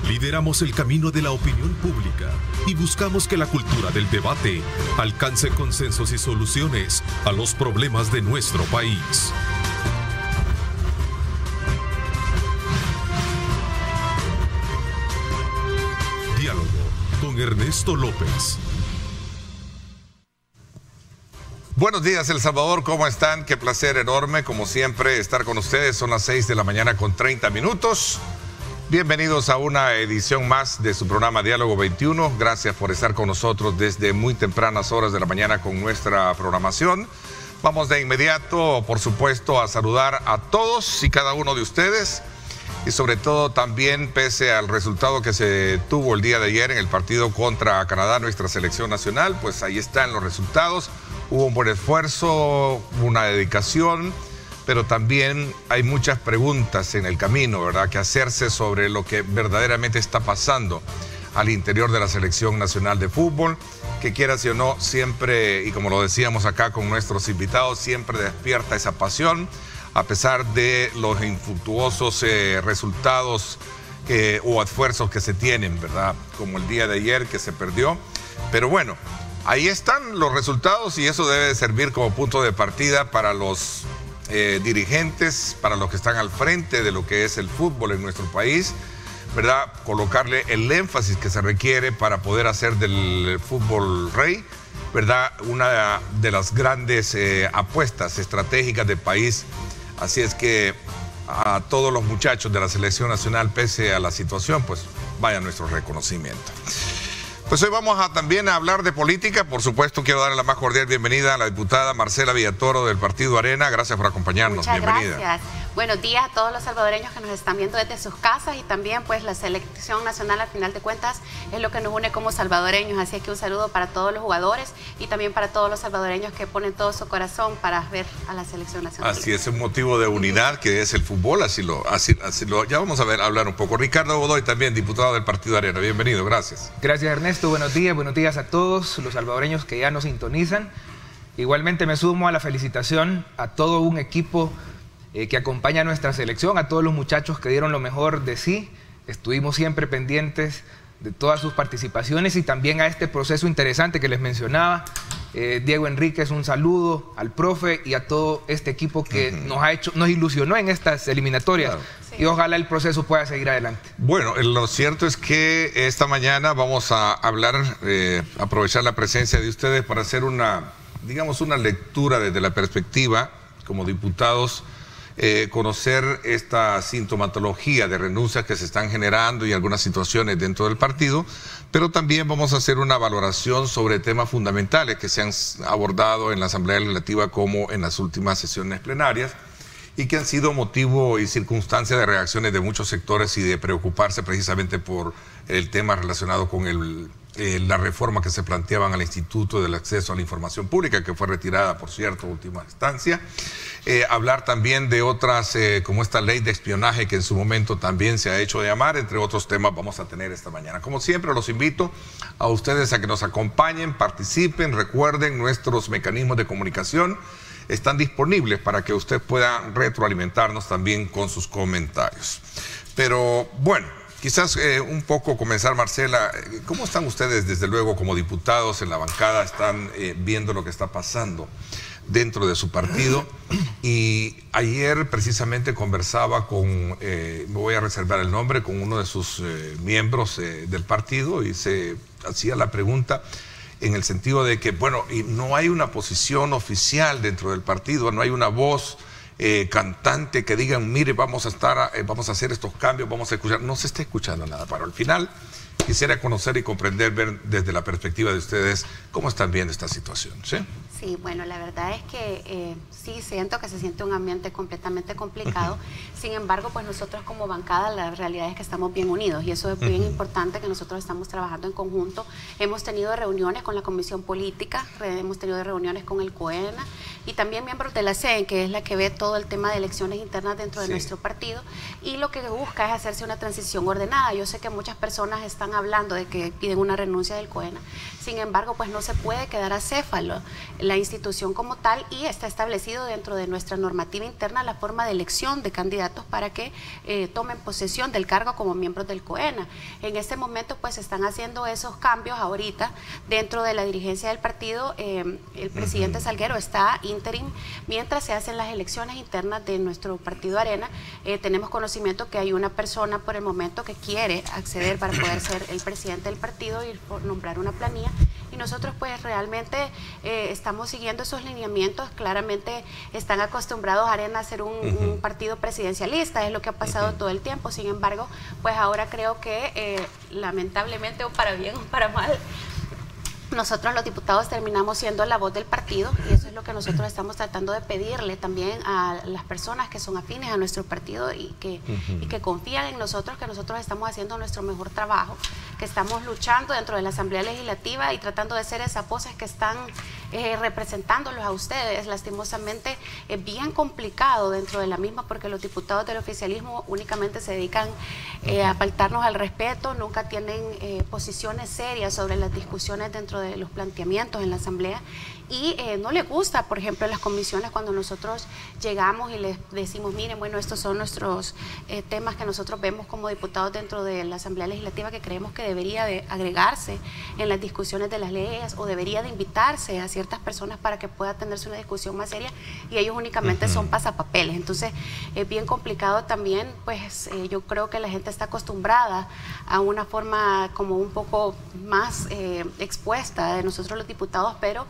Lideramos el camino de la opinión pública y buscamos que la cultura del debate alcance consensos y soluciones a los problemas de nuestro país. Diálogo con Ernesto López. Buenos días, El Salvador, ¿cómo están? Qué placer enorme, como siempre, estar con ustedes. Son las 6 de la mañana con 30 minutos. Bienvenidos a una edición más de su programa Diálogo 21. Gracias por estar con nosotros desde muy tempranas horas de la mañana con nuestra programación. Vamos de inmediato, por supuesto, a saludar a todos y cada uno de ustedes. Y sobre todo también, pese al resultado que se tuvo el día de ayer en el partido contra Canadá, nuestra selección nacional, pues ahí están los resultados. Hubo un buen esfuerzo, una dedicación, pero también hay muchas preguntas en el camino, ¿verdad?, que hacerse sobre lo que verdaderamente está pasando al interior de la selección nacional de fútbol, que quieras o no, siempre, y como lo decíamos acá con nuestros invitados, siempre despierta esa pasión, a pesar de los infructuosos resultados o esfuerzos que se tienen, ¿verdad?, como el día de ayer que se perdió. Pero bueno, ahí están los resultados y eso debe de servir como punto de partida para los dirigentes, para los que están al frente de lo que es el fútbol en nuestro país, ¿verdad? Colocarle el énfasis que se requiere para poder hacer del fútbol rey, ¿verdad?, una de las grandes apuestas estratégicas del país. Así es que a todos los muchachos de la selección nacional, pese a la situación, pues vaya nuestro reconocimiento. Pues hoy vamos también a hablar de política. Por supuesto, quiero darle la más cordial bienvenida a la diputada Marcela Villatoro del Partido Arena. Gracias por acompañarnos. Muchas bienvenida. Gracias. Buenos días a todos los salvadoreños que nos están viendo desde sus casas y también pues la selección nacional, al final de cuentas, es lo que nos une como salvadoreños. Así que un saludo para todos los jugadores y también para todos los salvadoreños que ponen todo su corazón para ver a la selección nacional. Así es, un motivo de unidad que es el fútbol, así lo ya vamos a hablar un poco. Ricardo Godoy también, diputado del Partido Arena. Bienvenido, gracias. Gracias, Ernesto. Buenos días a todos los salvadoreños que ya nos sintonizan. Igualmente me sumo a la felicitación a todo un equipo que acompaña a nuestra selección, a todos los muchachos que dieron lo mejor de sí. Estuvimos siempre pendientes de todas sus participaciones y también a este proceso interesante que les mencionaba. Diego Enríquez, un saludo al profe y a todo este equipo que nos ilusionó en estas eliminatorias. Claro. Sí. Y ojalá el proceso pueda seguir adelante. Bueno, lo cierto es que esta mañana vamos a hablar, aprovechar la presencia de ustedes para hacer una lectura desde la perspectiva, como diputados, conocer esta sintomatología de renuncias que se están generando y algunas situaciones dentro del partido, pero también vamos a hacer una valoración sobre temas fundamentales que se han abordado en la Asamblea Legislativa como en las últimas sesiones plenarias y que han sido motivo y circunstancia de reacciones de muchos sectores y de preocuparse precisamente por el tema relacionado con la reforma que se planteaban al Instituto del Acceso a la Información Pública, que fue retirada, por cierto, en última instancia. Hablar también de otras, como esta ley de espionaje que en su momento también se ha hecho llamar, entre otros temas vamos a tener esta mañana. Como siempre, los invito a ustedes a que nos acompañen, participen, recuerden nuestros mecanismos de comunicación. Están disponibles para que usted pueda retroalimentarnos también con sus comentarios. Pero bueno, quizás un poco comenzar, Marcela, ¿cómo están ustedes desde luego como diputados en la bancada? Están viendo lo que está pasando dentro de su partido y ayer precisamente conversaba con, me voy a reservar el nombre, con uno de sus miembros del partido y se hacía la pregunta en el sentido de que, bueno, y no hay una posición oficial dentro del partido, no hay una voz cantante que digan, mire, vamos a hacer estos cambios, vamos a escuchar. No se está escuchando nada, pero al final quisiera conocer y comprender, ver desde la perspectiva de ustedes cómo están viendo esta situación, ¿sí? Sí, bueno, la verdad es que sí siento que se siente un ambiente completamente complicado. Sin embargo, pues nosotros como bancada, la realidad es que estamos bien unidos y eso es bien importante, que nosotros estamos trabajando en conjunto. Hemos tenido reuniones con la Comisión Política, hemos tenido reuniones con el COENA y también miembros de la CEN, que es la que ve todo el tema de elecciones internas dentro de nuestro partido, y lo que busca es hacerse una transición ordenada. Yo sé que muchas personas están hablando de que piden una renuncia del COENA. Sin embargo, pues no se puede quedar acéfalo la institución como tal, y está establecido dentro de nuestra normativa interna la forma de elección de candidatos para que tomen posesión del cargo como miembros del COENA. En este momento pues se están haciendo esos cambios ahorita dentro de la dirigencia del partido. El presidente Salguero está interim mientras se hacen las elecciones internas de nuestro partido Arena. Tenemos conocimiento que hay una persona por el momento que quiere acceder para poder ser el presidente del partido y nombrar una planilla. Y nosotros pues realmente estamos siguiendo esos lineamientos. Claramente están acostumbrados Arena a ser un partido presidencialista, es lo que ha pasado todo el tiempo. Sin embargo, pues ahora creo que lamentablemente, o para bien o para mal, nosotros los diputados terminamos siendo la voz del partido, y eso es lo que nosotros estamos tratando de pedirle también a las personas que son afines a nuestro partido y que confían en nosotros, que nosotros estamos haciendo nuestro mejor trabajo, que estamos luchando dentro de la Asamblea Legislativa y tratando de ser esas voces que están representándolos a ustedes. Lastimosamente es bien complicado dentro de la misma, porque los diputados del oficialismo únicamente se dedican a faltarnos al respeto, nunca tienen posiciones serias sobre las discusiones dentro de los planteamientos en la Asamblea, y no les gusta, por ejemplo, en las comisiones cuando nosotros llegamos y les decimos, miren, bueno, estos son nuestros temas que nosotros vemos como diputados dentro de la Asamblea Legislativa, que creemos que debería de agregarse en las discusiones de las leyes, o debería de invitarse a ciertas personas para que pueda tenerse una discusión más seria, y ellos únicamente son pasapapeles. Entonces es bien complicado también, pues yo creo que la gente está acostumbrada a una forma como un poco más expuesta de nosotros los diputados, pero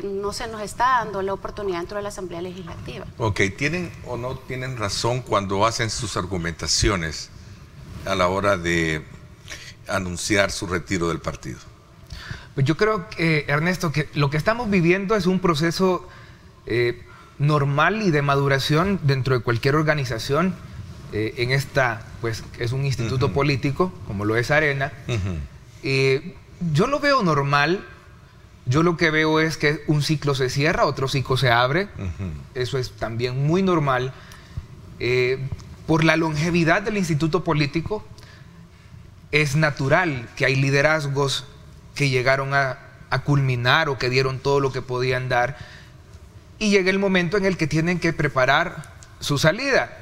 no se nos está dando la oportunidad dentro de la Asamblea Legislativa. Ok, ¿tienen o no tienen razón cuando hacen sus argumentaciones a la hora de anunciar su retiro del partido? Pues yo creo, Ernesto, que lo que estamos viviendo es un proceso normal y de maduración dentro de cualquier organización. En esta, pues, es un instituto político, como lo es Arena. Yo lo veo normal. Yo lo que veo es que un ciclo se cierra, otro ciclo se abre. Eso es también muy normal. Por la longevidad del instituto político, es natural que hay liderazgos que llegaron a culminar o que dieron todo lo que podían dar, y llega el momento en el que tienen que preparar su salida.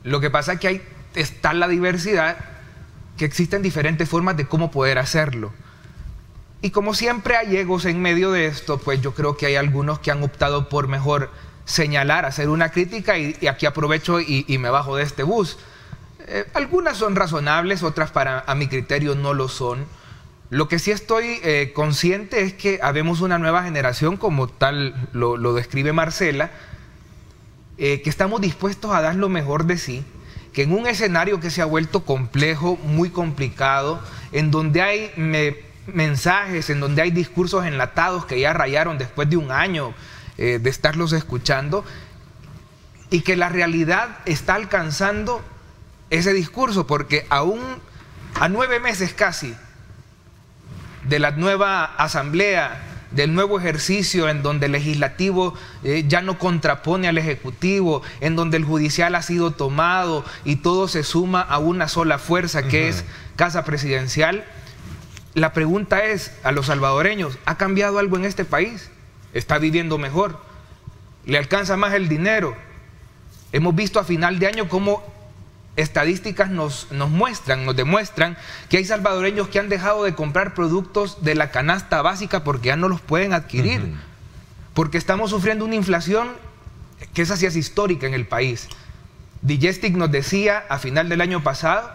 Lo que pasa es que está la diversidad, que existen diferentes formas de cómo poder hacerlo. Y como siempre hay egos en medio de esto, pues yo creo que hay algunos que han optado por mejor señalar, hacer una crítica, y aquí aprovecho y me bajo de este bus. Algunas son razonables, otras a mi criterio no lo son. Lo que sí estoy consciente es que habemos una nueva generación, como tal lo describe Marcela, que estamos dispuestos a dar lo mejor de sí, que en un escenario que se ha vuelto complejo, muy complicado, en donde hay mensajes, en donde hay discursos enlatados que ya rayaron después de un año de estarlos escuchando, y que la realidad está alcanzando ese discurso, porque aún a 9 meses casi de la nueva asamblea, del nuevo ejercicio en donde el legislativo ya no contrapone al ejecutivo, en donde el judicial ha sido tomado y todo se suma a una sola fuerza, que es Casa Presidencial, la pregunta es a los salvadoreños: ¿ha cambiado algo en este país? ¿Está viviendo mejor? ¿Le alcanza más el dinero? Hemos visto a final de año cómo estadísticas nos demuestran que hay salvadoreños que han dejado de comprar productos de la canasta básica porque ya no los pueden adquirir, porque estamos sufriendo una inflación que esa sí es histórica en el país. Digestic nos decía a final del año pasado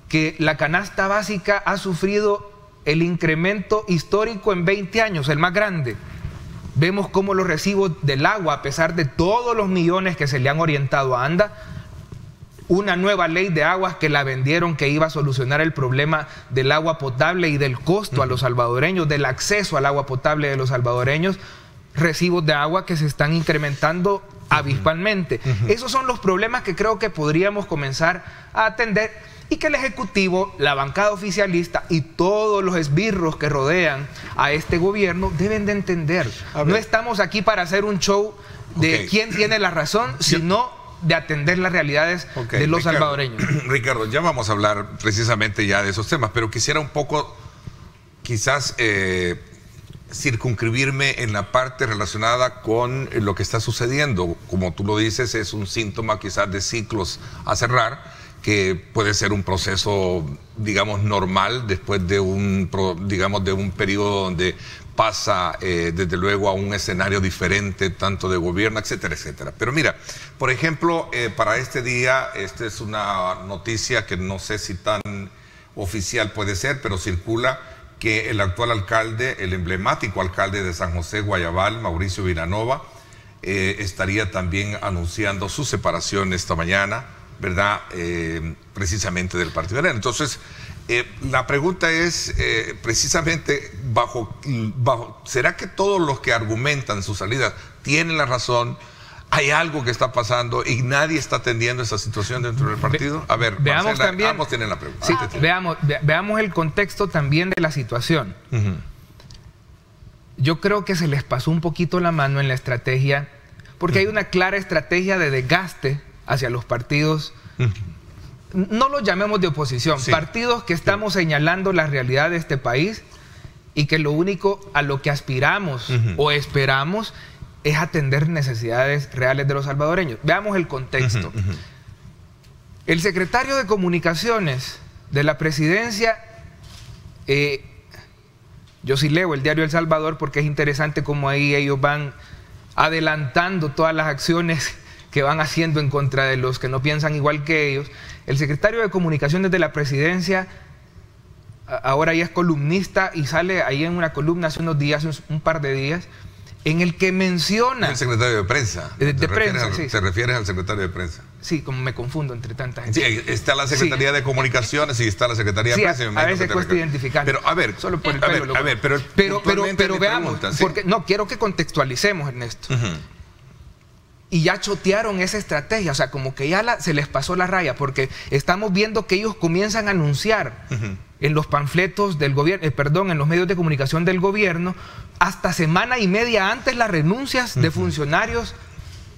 que la canasta básica ha sufrido el incremento histórico en 20 años, el más grande. Vemos cómo los recibos del agua, a pesar de todos los millones que se le han orientado a ANDA, una nueva ley de aguas que la vendieron, que iba a solucionar el problema del agua potable y del costo a los salvadoreños, del acceso al agua potable de los salvadoreños, recibos de agua que se están incrementando abismalmente. Esos son los problemas que creo que podríamos comenzar a atender, y que el Ejecutivo, la bancada oficialista y todos los esbirros que rodean a este gobierno deben de entender. No estamos aquí para hacer un show de quién tiene la razón, sino de atender las realidades de los salvadoreños. Ricardo, ya vamos a hablar precisamente ya de esos temas, pero quisiera un poco, quizás, circunscribirme en la parte relacionada con lo que está sucediendo. Como tú lo dices, es un síntoma quizás de ciclos a cerrar, que puede ser un proceso, digamos, normal después de un periodo donde pasa desde luego a un escenario diferente, tanto de gobierno, etcétera, etcétera. Pero mira, por ejemplo, para este día, esta es una noticia que no sé si tan oficial puede ser, pero circula que el actual alcalde, el emblemático alcalde de San José Guayabal, Mauricio Vilanova, estaría también anunciando su separación esta mañana, ¿verdad? Precisamente del Partido Arena. Entonces, la pregunta es, precisamente, ¿será que todos los que argumentan su salida tienen la razón? ¿Hay algo que está pasando y nadie está atendiendo esa situación dentro del partido? A ver, veamos Marcela, también, ambos tienen la pregunta. Sí, veamos el contexto también de la situación. Yo creo que se les pasó un poquito la mano en la estrategia, porque hay una clara estrategia de desgaste hacia los partidos, no los llamemos de oposición, partidos que estamos señalando la realidad de este país y que lo único a lo que aspiramos o esperamos es atender necesidades reales de los salvadoreños. Veamos el contexto. El secretario de Comunicaciones de la presidencia, yo sí leo el diario El Salvador porque es interesante cómo ahí ellos van adelantando todas las acciones que van haciendo en contra de los que no piensan igual que ellos. El secretario de Comunicaciones de la presidencia ahora ya es columnista y sale ahí en una columna hace unos días, un par de días, en el que menciona... El secretario de prensa. De prensa, sí. ¿Te refieres al secretario de prensa? Sí, como me confundo entre tanta gente. Sí, está la Secretaría de Comunicaciones y está la Secretaría de Prensa. A veces cuesta identificar. Pero, a ver... Solo por el pelo. Pero veamos, porque no, quiero que contextualicemos, Ernesto. Y ya chotearon esa estrategia, o sea, como que ya se les pasó la raya, porque estamos viendo que ellos comienzan a anunciar en los panfletos del gobierno, en los medios de comunicación del gobierno, hasta semana y media antes las renuncias de funcionarios,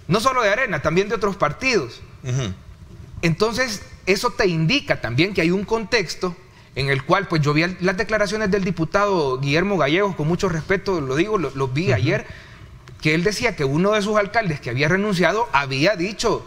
no solo de Arena, también de otros partidos. Entonces, eso te indica también que hay un contexto en el cual, pues yo vi las declaraciones del diputado Guillermo Gallegos, con mucho respeto, lo digo, los vi ayer, que él decía que uno de sus alcaldes que había renunciado había dicho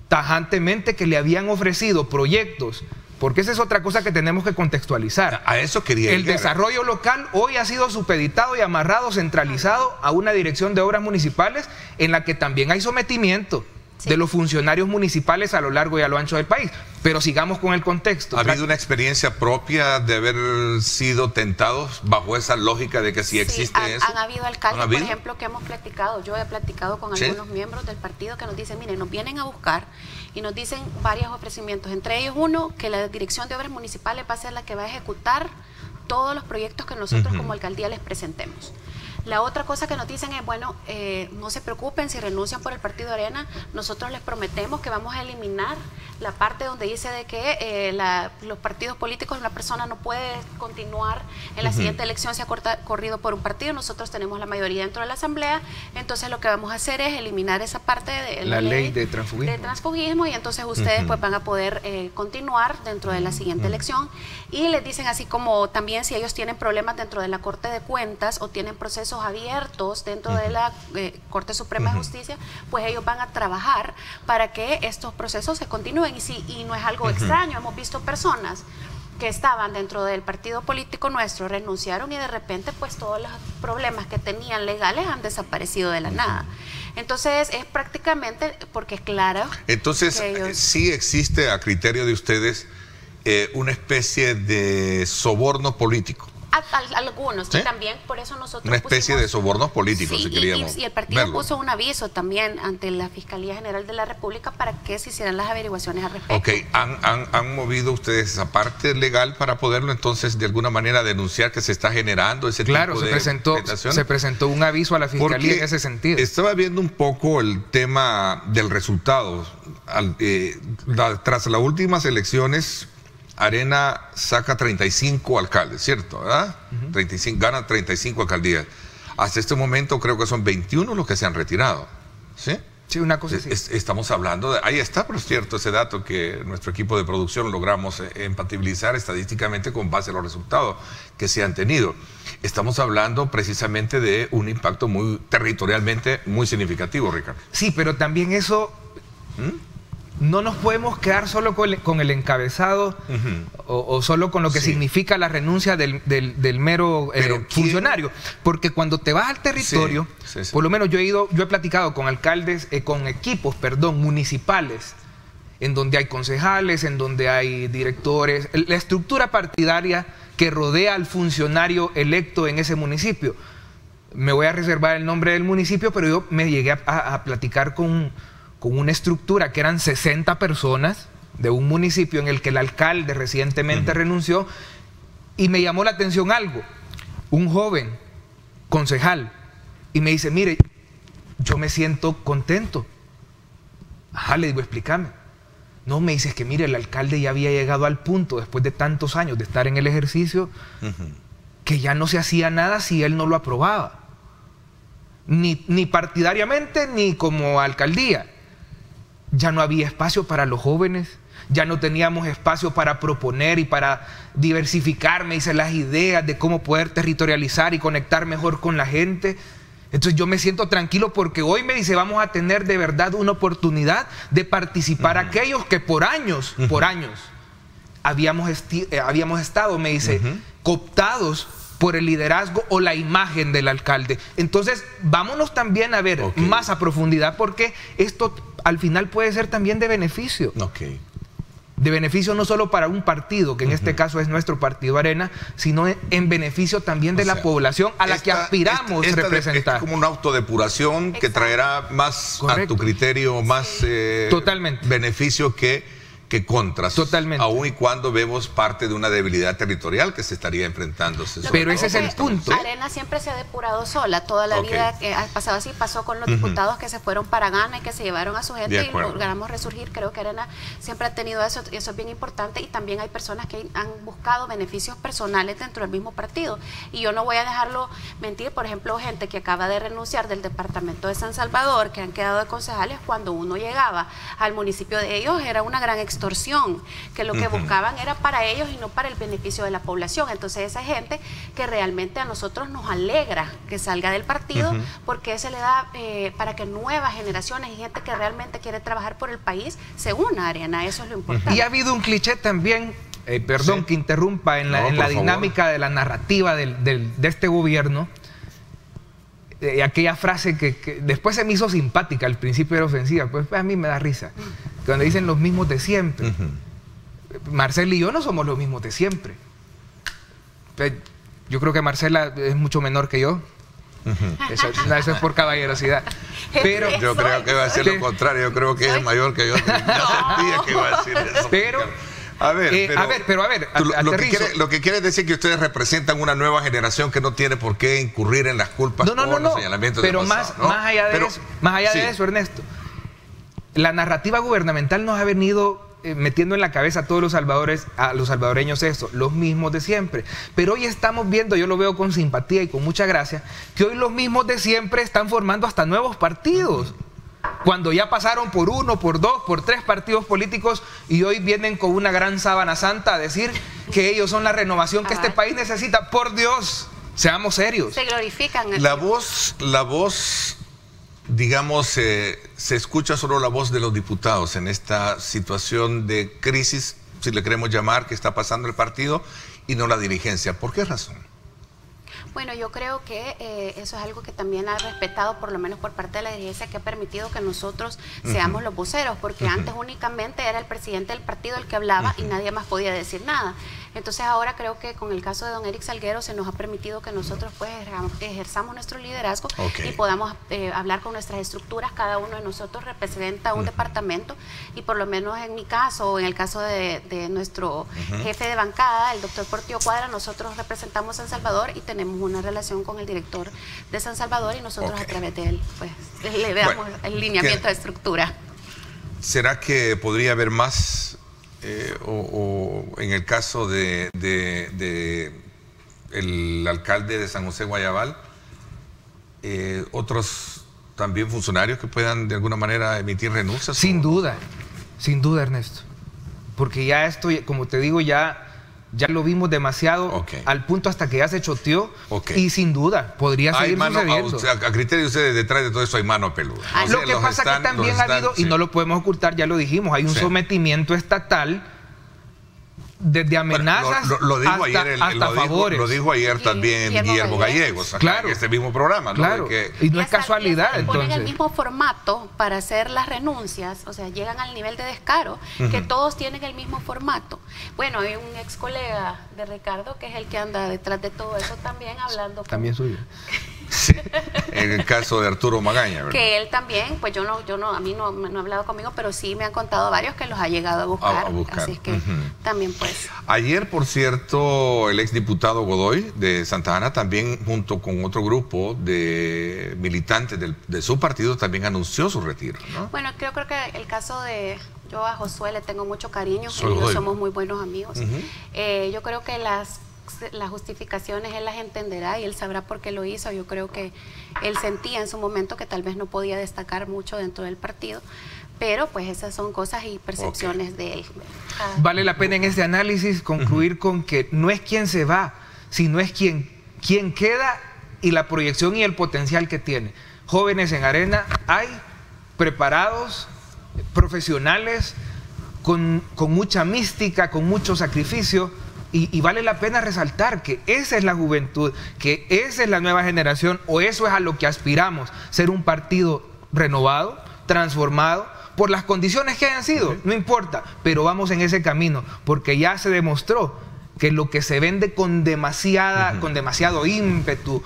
tajantemente que le habían ofrecido proyectos, porque esa es otra cosa que tenemos que contextualizar. A eso quería el desarrollo local hoy ha sido supeditado y amarrado, centralizado a una dirección de obras municipales en la que también hay sometimiento de los funcionarios municipales a lo largo y a lo ancho del país. Pero sigamos con el contexto. ¿Ha habido una experiencia propia de haber sido tentados bajo esa lógica de que si existe eso? Han habido alcaldes, por ejemplo, que hemos platicado. Yo he platicado con algunos miembros del partido que nos dicen, miren, nos vienen a buscar y nos dicen varios ofrecimientos. Entre ellos uno, que la Dirección de Obras Municipales va a ser la que va a ejecutar todos los proyectos que nosotros como alcaldía les presentemos. La otra cosa que nos dicen es, bueno, no se preocupen si renuncian por el Partido Arena, nosotros les prometemos que vamos a eliminar la parte donde dice de que los partidos políticos, una persona no puede continuar en la siguiente elección si ha corrido por un partido, nosotros tenemos la mayoría dentro de la asamblea, entonces lo que vamos a hacer es eliminar esa parte de la ley de transfugismo. Y entonces ustedes pues van a poder continuar dentro de la siguiente elección, y les dicen así como también si ellos tienen problemas dentro de la Corte de Cuentas o tienen procesos abiertos dentro de la Corte Suprema de Justicia, pues ellos van a trabajar para que estos procesos se continúen. Y no es algo extraño, hemos visto personas que estaban dentro del partido político nuestro, renunciaron y de repente pues todos los problemas que tenían legales han desaparecido de la nada. Entonces es prácticamente, porque es claro... Entonces sí existe a criterio de ustedes una especie de soborno político. Algunos, ¿sí? Y también por eso nosotros una especie de sobornos políticos, si queríamos y el partido puso un aviso también ante la Fiscalía General de la República para que se hicieran las averiguaciones al respecto. Ok, ¿han movido ustedes esa parte legal para poderlo entonces de alguna manera denunciar que se está generando ese tipo de se presentó un aviso a la Fiscalía en ese sentido. Estaba viendo un poco el tema del resultado. Tras las últimas elecciones, Arena saca 35 alcaldes, ¿cierto? ¿Verdad? 35, gana 35 alcaldías. Hasta este momento creo que son 21 los que se han retirado, ¿sí? Sí, una cosa así. Estamos hablando de... Ahí está, por cierto, ese dato que nuestro equipo de producción logramos empatibilizar estadísticamente con base a los resultados que se han tenido. Estamos hablando precisamente de un impacto territorialmente muy significativo, Ricardo. Sí, pero también eso... No nos podemos quedar solo con el encabezado o solo con lo que significa la renuncia del mero funcionario. Porque cuando te vas al territorio, por lo menos yo he platicado con alcaldes, con equipos, municipales, en donde hay concejales, en donde hay directores, la estructura partidaria que rodea al funcionario electo en ese municipio. Me voy a reservar el nombre del municipio, pero yo me llegué a platicar con una estructura que eran 60 personas de un municipio en el que el alcalde recientemente renunció, y me llamó la atención algo. Un joven concejal, y me dice, mire, yo me siento contento. Ajá, le digo, explícame. No, me dice, es que mire, el alcalde ya había llegado al punto, después de tantos años de estar en el ejercicio, que ya no se hacía nada si él no lo aprobaba. Ni partidariamente, ni como alcaldía. Ya no había espacio para los jóvenes, ya no teníamos espacio para proponer y para diversificar, me dice, las ideas de cómo poder territorializar y conectar mejor con la gente. Entonces yo me siento tranquilo porque hoy, me dice, vamos a tener de verdad una oportunidad de participar aquellos que por años habíamos estado, me dice, cooptados por el liderazgo o la imagen del alcalde. Entonces, vámonos también a ver más a profundidad, porque esto al final puede ser también de beneficio. De beneficio no solo para un partido, que en este caso es nuestro partido Arena, sino en beneficio también de la población a la que aspiramos representar. Es como una autodepuración que traerá más, a tu criterio, más totalmente beneficio que contras. Totalmente. Aun y cuando vemos parte de una debilidad territorial que se estaría enfrentando. Pero ese es el punto. Arena siempre se ha depurado sola, toda la vida que ha pasado así, pasó con los diputados que se fueron para Ghana y que se llevaron a su gente y logramos resurgir. Creo que Arena siempre ha tenido eso, y eso es bien importante, y también hay personas que han buscado beneficios personales dentro del mismo partido, y yo no voy a dejarlo mentir. Por ejemplo, gente que acaba de renunciar del departamento de San Salvador, que han quedado de concejales, cuando uno llegaba al municipio de ellos era una gran extorsión, que lo que buscaban era para ellos y no para el beneficio de la población. Entonces esa gente que realmente a nosotros nos alegra que salga del partido, porque se le da para que nuevas generaciones y gente que realmente quiere trabajar por el país se una a Arena. Eso es lo importante. Y ha habido un cliché también, perdón que interrumpa, en la dinámica de la narrativa de este gobierno. Aquella frase que después se me hizo simpática, al principio era ofensiva, pues a mí me da risa, cuando dicen los mismos de siempre. Marcela y yo no somos los mismos de siempre. Yo creo que Marcela es mucho menor que yo. Eso es por caballerosidad. Pero yo creo que va a ser lo contrario. Yo creo que es mayor que yo. Ya sentía que iba a decir eso. Pero lo que quiere decir que ustedes representan una nueva generación que no tiene por qué incurrir en las culpas o los señalamientos pero del pasado, más allá de eso, Ernesto, la narrativa gubernamental nos ha venido metiendo en la cabeza a todos los salvadoreños eso, los mismos de siempre. Pero hoy estamos viendo, yo lo veo con simpatía y con mucha gracia, que hoy los mismos de siempre están formando hasta nuevos partidos. Cuando ya pasaron por 1, por 2, por 3 partidos políticos, y hoy vienen con una gran sábana santa a decir que ellos son la renovación que este país necesita. Por Dios, seamos serios. Se glorifican. La voz, digamos, se escucha solo la voz de los diputados en esta situación de crisis, si le queremos llamar, que está pasando el partido, y no la dirigencia. ¿Por qué razón? Bueno, yo creo que eso es algo que también ha respetado, por lo menos por parte de la dirigencia, que ha permitido que nosotros seamos los voceros, porque antes únicamente era el presidente del partido el que hablaba y nadie más podía decir nada. Entonces ahora creo que con el caso de don Eric Salguero se nos ha permitido que nosotros pues ejerzamos nuestro liderazgo y podamos hablar con nuestras estructuras. Cada uno de nosotros representa un departamento, y por lo menos en mi caso, o en el caso de nuestro jefe de bancada, el doctor Portillo Cuadra, nosotros representamos San Salvador y tenemos una relación con el director de San Salvador, y nosotros a través de él pues le damos el lineamiento de estructura. ¿Será que podría haber más o en el caso de el alcalde de San José Guayabal, otros también funcionarios que puedan de alguna manera emitir renuncias? Sin duda, Ernesto. Porque ya esto, como te digo, ya lo vimos demasiado, al punto hasta que ya se choteó, y sin duda podría seguir sucediendo. A criterio de ustedes, detrás de todo eso hay mano peluda. Lo que pasa es que también ha habido, y no lo podemos ocultar, ya lo dijimos, hay un sometimiento estatal desde amenazas hasta favores. Lo dijo ayer también Guillermo Gallegos, claro, en este mismo programa, ¿no? Claro, y no es casualidad. Ponen el mismo formato para hacer las renuncias, o sea, llegan al nivel de descaro, que todos tienen el mismo formato. Bueno, hay un ex colega de Ricardo que es el que anda detrás de todo eso también, hablando. También suyo. Sí, en el caso de Arturo Magaña, ¿verdad? Que él también, pues a mí no ha hablado conmigo, pero sí me han contado varios que los ha llegado a buscar. Así es que también pues. Ayer, por cierto, el exdiputado Godoy de Santa Ana también, junto con otro grupo de militantes de su partido, también anunció su retiro, ¿no? Bueno, yo creo que el caso de... Yo a Josué le tengo mucho cariño, él y yo somos muy buenos amigos. Yo creo que las justificaciones él las entenderá y él sabrá por qué lo hizo. Yo creo que él sentía en su momento que tal vez no podía destacar mucho dentro del partido, pero pues esas son cosas y percepciones de él. Vale la pena en este análisis concluir con que no es quien se va, sino es quien queda, y la proyección y el potencial que tiene. Jóvenes en Arena hay, preparados, profesionales, con mucha mística, con mucho sacrificio. Y vale la pena resaltar que esa es la juventud, que esa es la nueva generación, o eso es a lo que aspiramos, ser un partido renovado, transformado, por las condiciones que hayan sido, no importa, pero vamos en ese camino, porque ya se demostró que lo que se vende con demasiado ímpetu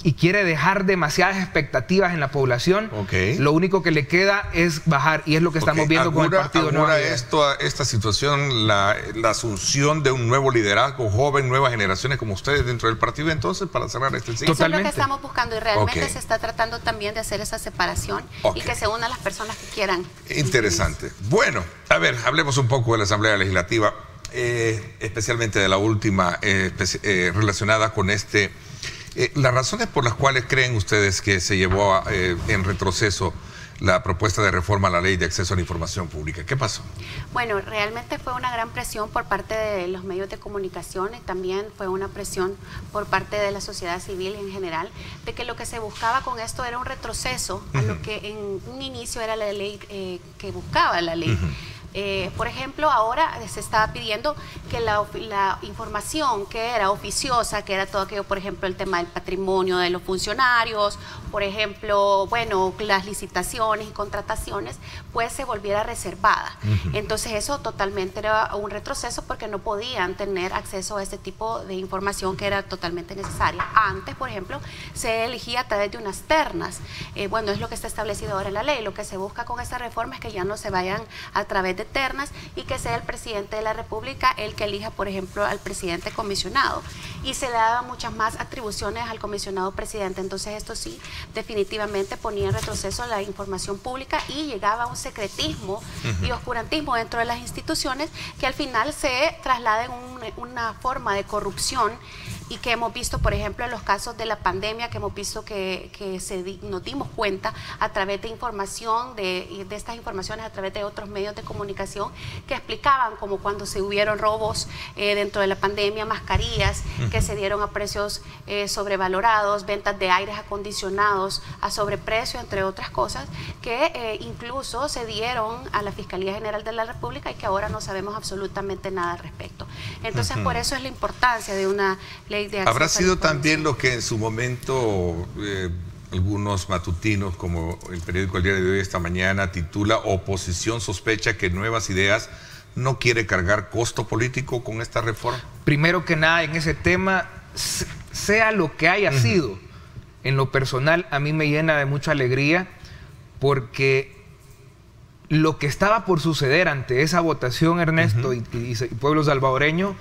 y quiere dejar demasiadas expectativas en la población, lo único que le queda es bajar, y es lo que estamos viendo con el Partido Nueva Idea. Esta situación, la asunción de un nuevo liderazgo joven, nuevas generaciones como ustedes dentro del partido, entonces, para cerrar este ciclo. Eso es lo que estamos buscando, y realmente se está tratando también de hacer esa separación y que se unan las personas que quieran. Interesante. Bueno, a ver, hablemos un poco de la Asamblea Legislativa, especialmente de la última relacionada con las razones por las cuales creen ustedes que se llevó en retroceso la propuesta de reforma a la Ley de Acceso a la Información Pública. ¿Qué pasó? Bueno, realmente fue una gran presión por parte de los medios de comunicación, y también fue una presión por parte de la sociedad civil en general, de que lo que se buscaba con esto era un retroceso a lo que en un inicio era la ley que buscaba la ley. Por ejemplo, ahora se estaba pidiendo que la información que era oficiosa, que era todo aquello, por ejemplo, el tema del patrimonio de los funcionarios, por ejemplo, bueno, las licitaciones y contrataciones, pues se volviera reservada. Entonces eso totalmente era un retroceso, porque no podían tener acceso a este tipo de información que era totalmente necesaria. Antes, por ejemplo, se elegía a través de unas ternas. Bueno, es lo que está establecido ahora en la ley. Lo que se busca con esta reforma es que ya no se vayan a través de ternas, y que sea el presidente de la República el que elija, por ejemplo, al presidente comisionado, y se le daban muchas más atribuciones al comisionado presidente. Entonces esto sí, definitivamente ponía en retroceso la información pública, y llegaba a un secretismo y oscurantismo dentro de las instituciones, que al final se traslada en una forma de corrupción, y que hemos visto, por ejemplo, en los casos de la pandemia, que hemos visto que nos dimos cuenta a través de información, de estas informaciones a través de otros medios de comunicación, que explicaban como cuando se hubieron robos dentro de la pandemia, mascarillas que se dieron a precios sobrevalorados, ventas de aires acondicionados a sobreprecio, entre otras cosas, que incluso se dieron a la Fiscalía General de la República, y que ahora no sabemos absolutamente nada al respecto. Entonces, por eso es la importancia de una ley de acceso. ¿Habrá sido también lo que en su momento algunos matutinos, como el periódico El Diario de Hoy esta mañana, titula "Oposición sospecha que Nuevas Ideas no quiere cargar costo político con esta reforma"? Primero que nada, en ese tema, sea lo que haya sido, en lo personal a mí me llena de mucha alegría, porque lo que estaba por suceder ante esa votación, Ernesto, y pueblo salvadoreño,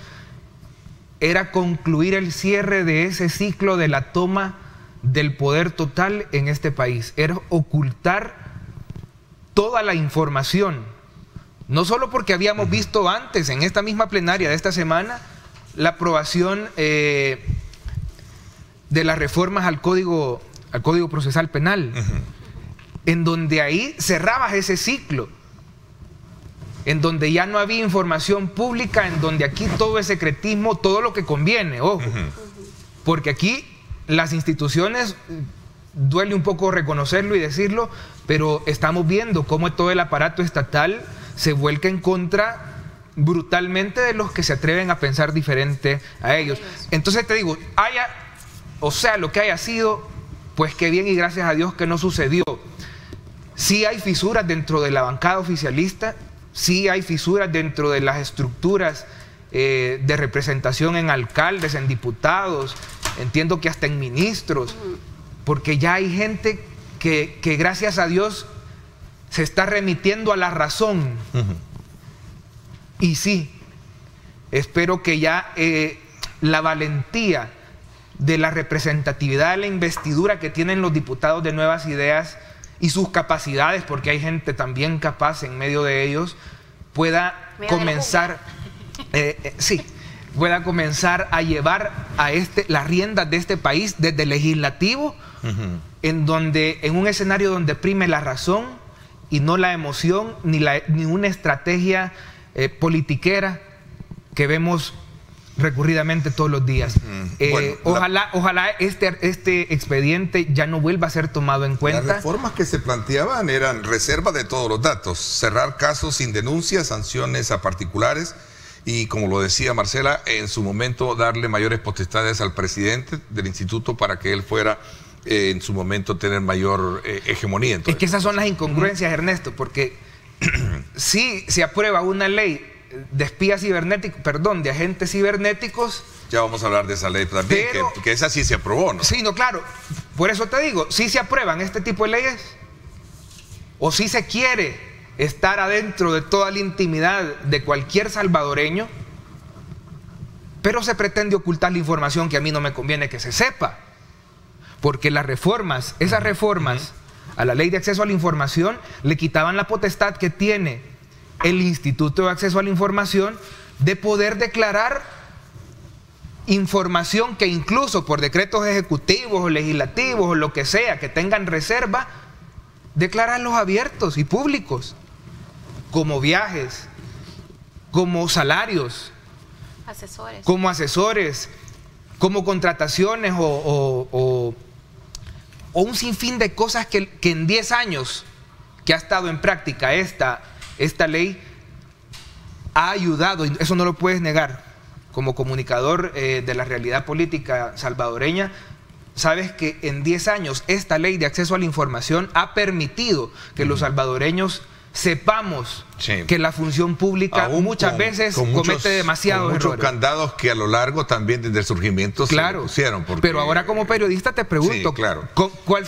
era concluir el cierre de ese ciclo de la toma del poder total en este país. Era ocultar toda la información, no solo porque habíamos visto antes, en esta misma plenaria de esta semana, la aprobación de las reformas al Código al Código Procesal Penal, en donde ahí cerrabas ese ciclo, en donde ya no había información pública, en donde aquí todo es secretismo, todo lo que conviene, ojo, porque aquí las instituciones, duele un poco reconocerlo y decirlo, pero estamos viendo cómo todo el aparato estatal se vuelca en contra brutalmente de los que se atreven a pensar diferente a ellos. Entonces te digo, lo que haya sido, pues qué bien y gracias a Dios que no sucedió. Sí hay fisuras dentro de la bancada oficialista, sí hay fisuras dentro de las estructuras de representación en alcaldes, en diputados, entiendo que hasta en ministros, porque ya hay gente que gracias a Dios se está remitiendo a la razón. Y sí, espero que ya la valentía de la representatividad de la investidura que tienen los diputados de Nuevas Ideas y sus capacidades, porque hay gente también capaz en medio de ellos, pueda comenzar, pueda comenzar a llevar a las riendas de este país desde el legislativo, en un escenario donde prime la razón y no la emoción ni una estrategia politiquera que vemos recurridamente todos los días. Ojalá este expediente ya no vuelva a ser tomado en cuenta. Las reformas que se planteaban eran reserva de todos los datos, cerrar casos sin denuncias, sanciones a particulares y, como lo decía Marcela, en su momento darle mayores potestades al presidente del instituto para que él fuera en su momento tener mayor hegemonía. Entonces, es que esas son las incongruencias, Ernesto, porque si se aprueba una ley de espías cibernéticos, de agentes cibernéticos. Ya vamos a hablar de esa ley también, pero, que esa sí se aprobó, ¿no? Sí, no, claro. Por eso te digo, si se aprueban este tipo de leyes, o si se quiere estar adentro de toda la intimidad de cualquier salvadoreño, pero se pretende ocultar la información que a mí no me conviene que se sepa. Porque las reformas, esas reformas a la ley de acceso a la información le quitaban la potestad que tiene el Instituto de Acceso a la Información de poder declarar información que incluso por decretos ejecutivos o legislativos o lo que sea que tengan reserva, declararlos abiertos y públicos, como viajes, como salarios, como asesores, como contrataciones o un sinfín de cosas que en 10 años que ha estado en práctica esta ley ha ayudado, y eso no lo puedes negar. Como comunicador de la realidad política salvadoreña, sabes que en 10 años esta ley de acceso a la información ha permitido que los salvadoreños sepamos que la función pública muchas veces comete demasiados errores. Muchos candados que a lo largo también desde el surgimiento se pusieron. Pero ahora como periodista te pregunto, ¿cuál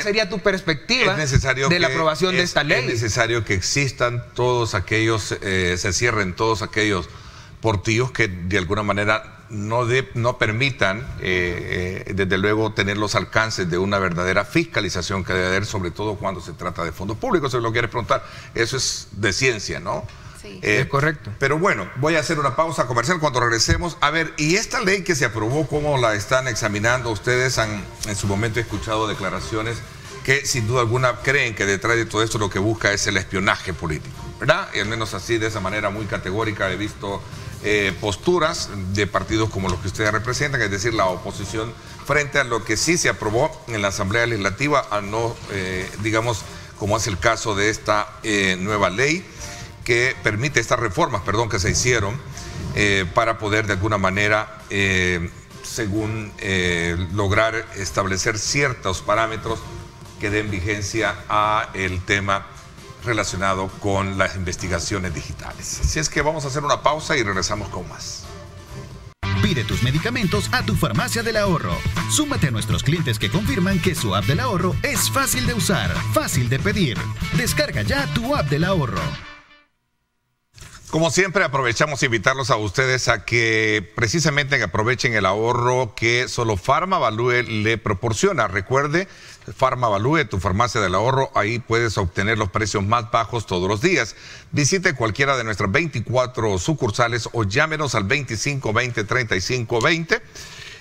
sería tu perspectiva de la aprobación de esta ley? Es necesario que existan todos aquellos, se cierren todos aquellos portillos que de alguna manera no permitan, desde luego, tener los alcances de una verdadera fiscalización que debe haber, sobre todo cuando se trata de fondos públicos. Si lo quieres preguntar, eso es de ciencia, ¿no? Sí. Es correcto. Pero bueno, voy a hacer una pausa comercial. Cuando regresemos, a ver, ¿y esta ley que se aprobó, cómo la están examinando? Ustedes han en su momento escuchado declaraciones que sin duda alguna creen que detrás de todo esto lo que busca es el espionaje político, ¿verdad? Y al menos así, de esa manera muy categórica, he visto posturas de partidos como los que ustedes representan, es decir, la oposición, frente a lo que sí se aprobó en la Asamblea Legislativa, a no, digamos, como es el caso de esta nueva ley que permite estas reformas, que se hicieron para poder de alguna manera, según lograr establecer ciertos parámetros que den vigencia a el tema relacionado con las investigaciones digitales. Así es que vamos a hacer una pausa y regresamos con más. Pide tus medicamentos a tu farmacia del ahorro. Súmate a nuestros clientes que confirman que su app del ahorro es fácil de usar, fácil de pedir. Descarga ya tu app del ahorro. Como siempre, aprovechamos invitarlos a ustedes a que precisamente aprovechen el ahorro que solo Farmavalue le proporciona. Recuerde, Farmavalue, tu farmacia del ahorro, ahí puedes obtener los precios más bajos todos los días. Visite cualquiera de nuestras 24 sucursales o llámenos al 2520-3520.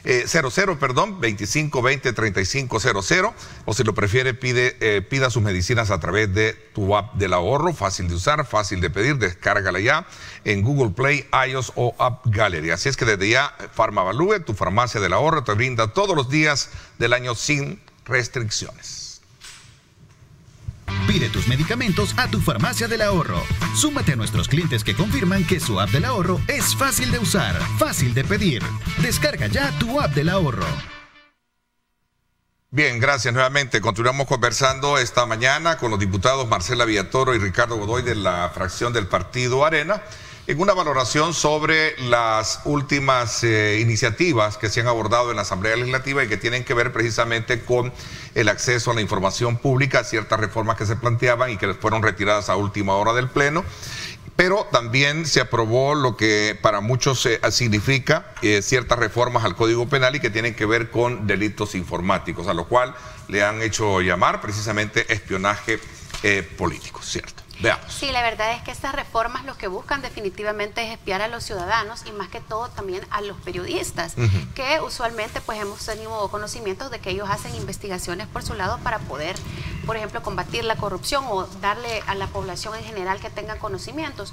2520-3500, o si lo prefiere pida sus medicinas a través de tu app del ahorro, fácil de usar, fácil de pedir, descárgala ya en Google Play, iOS o App Gallery. Así es que desde ya Farmavalue, tu farmacia del ahorro, te brinda todos los días del año sin restricciones. Pide tus medicamentos a tu farmacia del ahorro. Súmate a nuestros clientes que confirman que su app del ahorro es fácil de usar, fácil de pedir. Descarga ya tu app del ahorro. Bien, gracias nuevamente. Continuamos conversando esta mañana con los diputados Marcela Villatoro y Ricardo Godoy de la fracción del Partido Arena, en una valoración sobre las últimas iniciativas que se han abordado en la Asamblea Legislativa y que tienen que ver precisamente con el acceso a la información pública, ciertas reformas que se planteaban y que fueron retiradas a última hora del Pleno. Pero también se aprobó lo que para muchos significa ciertas reformas al Código Penal y que tienen que ver con delitos informáticos, a lo cual le han hecho llamar precisamente espionaje político, ¿cierto? Veamos. Sí, la verdad es que estas reformas lo que buscan definitivamente es espiar a los ciudadanos y más que todo también a los periodistas, que usualmente pues hemos tenido conocimientos de que ellos hacen investigaciones por su lado para poder, por ejemplo, combatir la corrupción o darle a la población en general que tenga conocimientos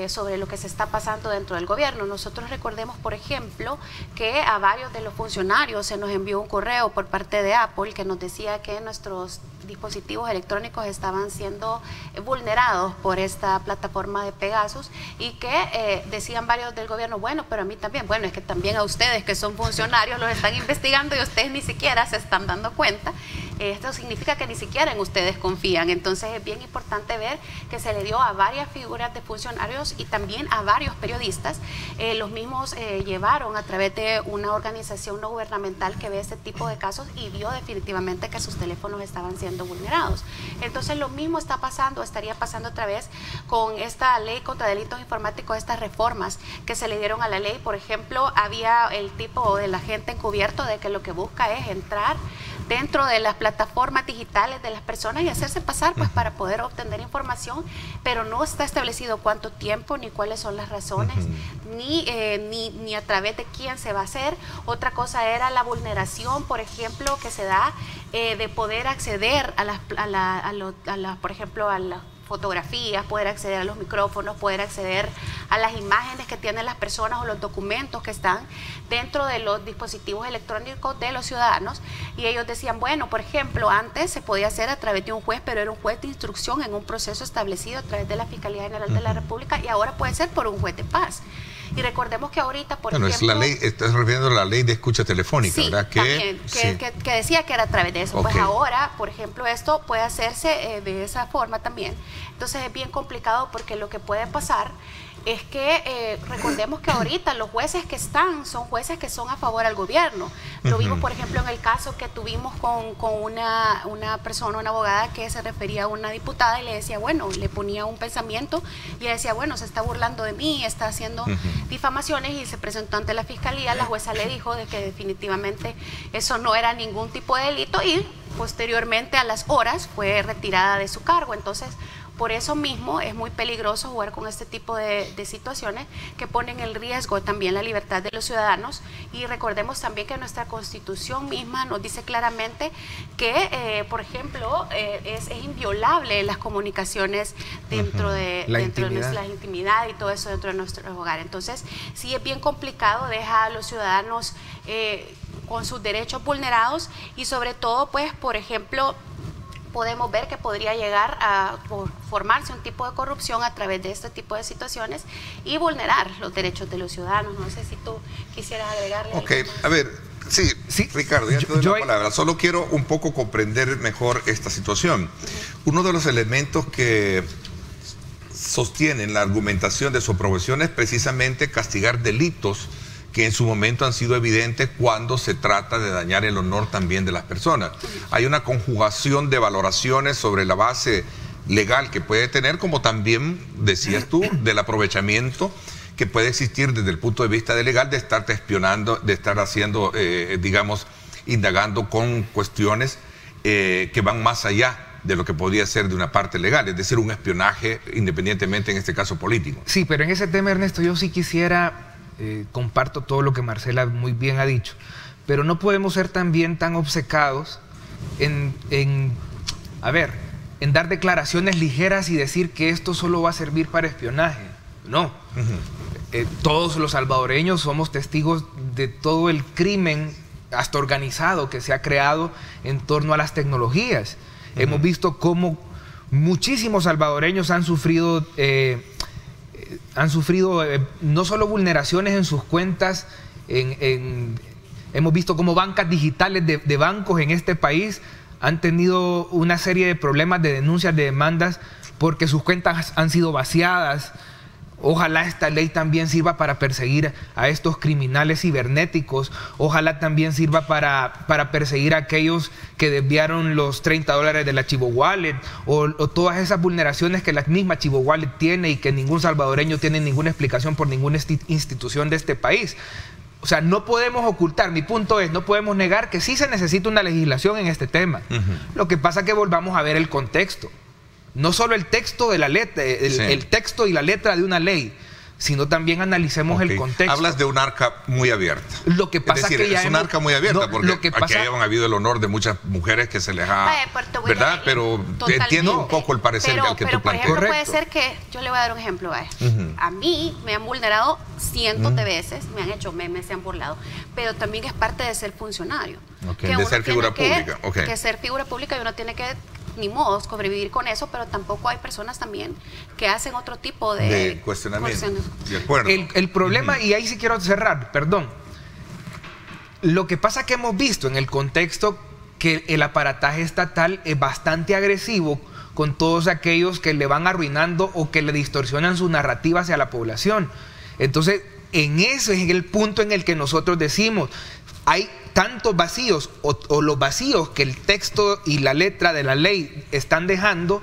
sobre lo que se está pasando dentro del gobierno. Nosotros recordemos, por ejemplo, que a varios de los funcionarios se nos envió un correo por parte de Apple que nos decía que nuestros dispositivos electrónicos estaban siendo vulnerados por esta plataforma de Pegasus y que decían varios del gobierno, bueno, pero a mí también, bueno, es que también a ustedes que son funcionarios los están investigando y ustedes ni siquiera se están dando cuenta. Esto significa que ni siquiera en ustedes confían. Entonces es bien importante ver que se le dio a varias figuras de funcionarios y también a varios periodistas. Los mismos llevaron a través de una organización no gubernamental que ve este tipo de casos y vio definitivamente que sus teléfonos estaban siendo vulnerados. Entonces lo mismo está pasando, estaría pasando otra vez con esta ley contra delitos informáticos, estas reformas que se le dieron a la ley. Por ejemplo, había el tipo del agente encubierto de que lo que busca es entrar dentro de las plataformas digitales de las personas y hacerse pasar pues para poder obtener información, pero no está establecido cuánto tiempo ni cuáles son las razones, ni a través de quién se va a hacer. Otra cosa era la vulneración, por ejemplo, que se da de poder acceder por ejemplo, a las fotografías, poder acceder a los micrófonos, poder acceder a las imágenes que tienen las personas o los documentos que están dentro de los dispositivos electrónicos de los ciudadanos. Y ellos decían, bueno, por ejemplo, antes se podía hacer a través de un juez, pero era un juez de instrucción en un proceso establecido a través de la Fiscalía General de la República y ahora puede ser por un juez de paz. Y recordemos que ahorita, por ejemplo... es la ley, estás refiriendo a la ley de escucha telefónica, sí, ¿verdad? Que decía que era a través de eso. Okay. Pues ahora, por ejemplo, esto puede hacerse de esa forma también. Entonces es bien complicado porque lo que puede pasar es que recordemos que ahorita los jueces que están son jueces que son a favor al gobierno. Lo vimos, por ejemplo, en el caso que tuvimos con una persona, una abogada que se refería a una diputada y le decía, bueno, le ponía un pensamiento y decía, bueno, se está burlando de mí, está haciendo difamaciones y se presentó ante la fiscalía. La jueza le dijo de que definitivamente eso no era ningún tipo de delito y posteriormente a las horas fue retirada de su cargo. Entonces, por eso mismo es muy peligroso jugar con este tipo de situaciones que ponen en riesgo también la libertad de los ciudadanos. Y recordemos también que nuestra Constitución misma nos dice claramente que, por ejemplo, es inviolable las comunicaciones dentro de nuestra intimidad y todo eso dentro de nuestro hogar. Entonces, sí es bien complicado, deja a los ciudadanos con sus derechos vulnerados y sobre todo, pues, por ejemplo, podemos ver que podría llegar a formarse un tipo de corrupción a través de este tipo de situaciones y vulnerar los derechos de los ciudadanos. No sé si tú quisieras agregarle. Ok, a ver, sí, Ricardo, ya te doy la palabra. Solo quiero un poco comprender mejor esta situación. Uno de los elementos que sostienen la argumentación de su aprobación es precisamente castigar delitos que en su momento han sido evidentes cuando se trata de dañar el honor también de las personas. Hay una conjugación de valoraciones sobre la base legal que puede tener, como también, decías tú, del aprovechamiento que puede existir desde el punto de vista de legal de estarte espionando, de estar haciendo, digamos, indagando con cuestiones que van más allá de lo que podría ser de una parte legal, es decir, un espionaje independientemente en este caso político. Sí, pero en ese tema, Ernesto, yo sí quisiera comparto todo lo que Marcela muy bien ha dicho, pero no podemos ser también tan obcecados en dar declaraciones ligeras y decir que esto solo va a servir para espionaje. No. Todos los salvadoreños somos testigos de todo el crimen hasta organizado que se ha creado en torno a las tecnologías. Hemos visto cómo muchísimos salvadoreños han sufrido no solo vulneraciones en sus cuentas, hemos visto cómo bancas digitales de bancos en este país han tenido una serie de problemas de denuncias, de demandas, porque sus cuentas han sido vaciadas. Ojalá esta ley también sirva para perseguir a estos criminales cibernéticos. Ojalá también sirva para perseguir a aquellos que desviaron los $30 de la Chivo Wallet o todas esas vulneraciones que la misma Chivo Wallet tiene y que ningún salvadoreño tiene ninguna explicación por ninguna institución de este país. O sea, no podemos ocultar, mi punto es, no podemos negar que sí se necesita una legislación en este tema. Lo que pasa es que volvamos a ver el contexto. No solo el texto de la letra, el texto y la letra de una ley, sino también analicemos el contexto. Hablas de un arca muy abierta. Lo que pasa es decir, que es un arca muy abierta, porque aquí han habido el honor de muchas mujeres que se les ha... ¿verdad? Pero entiendo un poco el parecer al que tú planteas. Por ejemplo, puede ser que, yo le voy a dar un ejemplo, a mí me han vulnerado cientos de veces, me han hecho memes, se han burlado, pero también es parte de ser funcionario. De ser figura pública. Que ser figura pública y uno tiene que, ni modo, sobrevivir con eso, pero tampoco hay personas también que hacen otro tipo de cuestionamiento. De acuerdo. El problema, y ahí sí quiero cerrar, perdón. Lo que pasa que hemos visto en el contexto que el aparataje estatal es bastante agresivo con todos aquellos que le van arruinando o que le distorsionan su narrativa hacia la población. Entonces, en ese es el punto en el que nosotros decimos, hay tantos vacíos o los vacíos que el texto y la letra de la ley están dejando,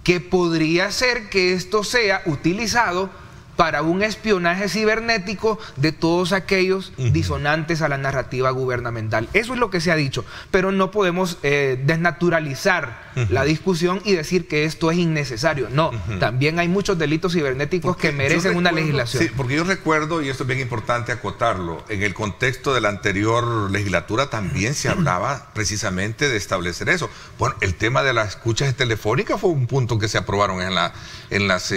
que podría ser que esto sea utilizado para un espionaje cibernético de todos aquellos disonantes a la narrativa gubernamental. Eso es lo que se ha dicho, pero no podemos desnaturalizar la discusión y decir que esto es innecesario. No, también hay muchos delitos cibernéticos que merecen una legislación. Sí, porque yo recuerdo, y esto es bien importante acotarlo, en el contexto de la anterior legislatura también se hablaba precisamente de establecer eso. Bueno, el tema de las escuchas telefónicas fue un punto que se aprobaron en las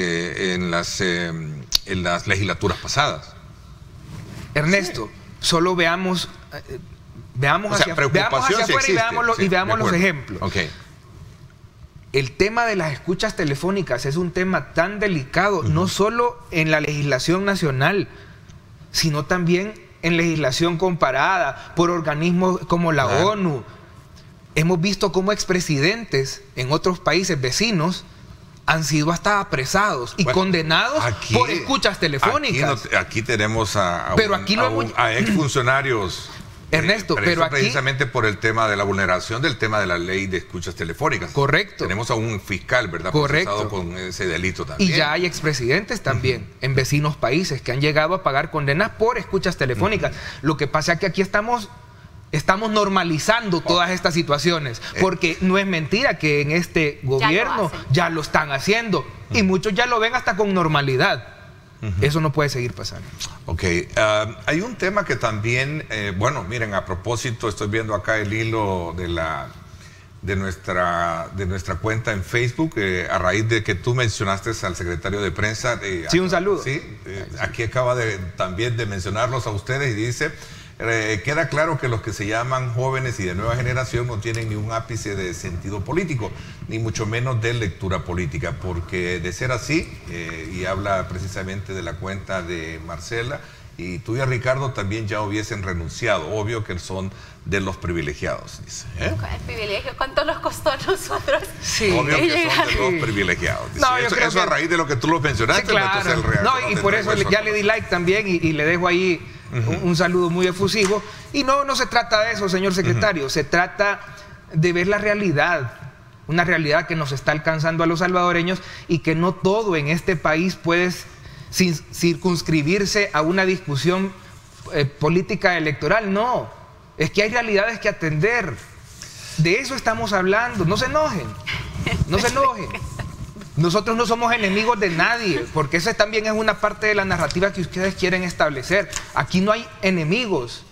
legislaturas pasadas. Ernesto, solo veamos hacia afuera y veamos los ejemplos. El tema de las escuchas telefónicas es un tema tan delicado, no solo en la legislación nacional, sino también en legislación comparada por organismos como la ONU. Hemos visto cómo expresidentes en otros países vecinos han sido hasta apresados y condenados por escuchas telefónicas. Aquí tenemos a exfuncionarios. Ernesto, pero aquí... precisamente por el tema de la vulneración del tema de la ley de escuchas telefónicas. Correcto. Tenemos a un fiscal, ¿verdad? Correcto. Procesado con ese delito también. Y ya hay expresidentes también en vecinos países que han llegado a pagar condenas por escuchas telefónicas. Lo que pasa es que aquí estamos normalizando todas estas situaciones, porque no es mentira que en este gobierno ya lo están haciendo y muchos ya lo ven hasta con normalidad. Eso no puede seguir pasando. Hay un tema que también, bueno, miren, a propósito, estoy viendo acá el hilo de nuestra cuenta en Facebook, a raíz de que tú mencionaste al secretario de prensa. Sí, un saludo. Sí, aquí acaba también de mencionarlos a ustedes y dice... queda claro que los que se llaman jóvenes y de nueva generación no tienen ni un ápice de sentido político, ni mucho menos de lectura política, porque de ser así, y habla precisamente de la cuenta de Marcela, y tú y Ricardo también ya hubiesen renunciado. Obvio que son de los privilegiados, dice. El privilegio, ¿cuánto nos costó a nosotros? Sí. Obvio que son de los privilegiados. Dice. No, eso a raíz de lo que tú lo mencionaste. Sí, claro. Y por eso ya le di like también y le dejo ahí un saludo muy efusivo. Y no se trata de eso, señor secretario. Se trata de ver la realidad. Una realidad que nos está alcanzando a los salvadoreños y que no todo en este país puede circunscribirse a una discusión política electoral. No, es que hay realidades que atender. De eso estamos hablando. No se enojen, no se enojen. Nosotros no somos enemigos de nadie, porque esa también es una parte de la narrativa que ustedes quieren establecer. Aquí no hay enemigos,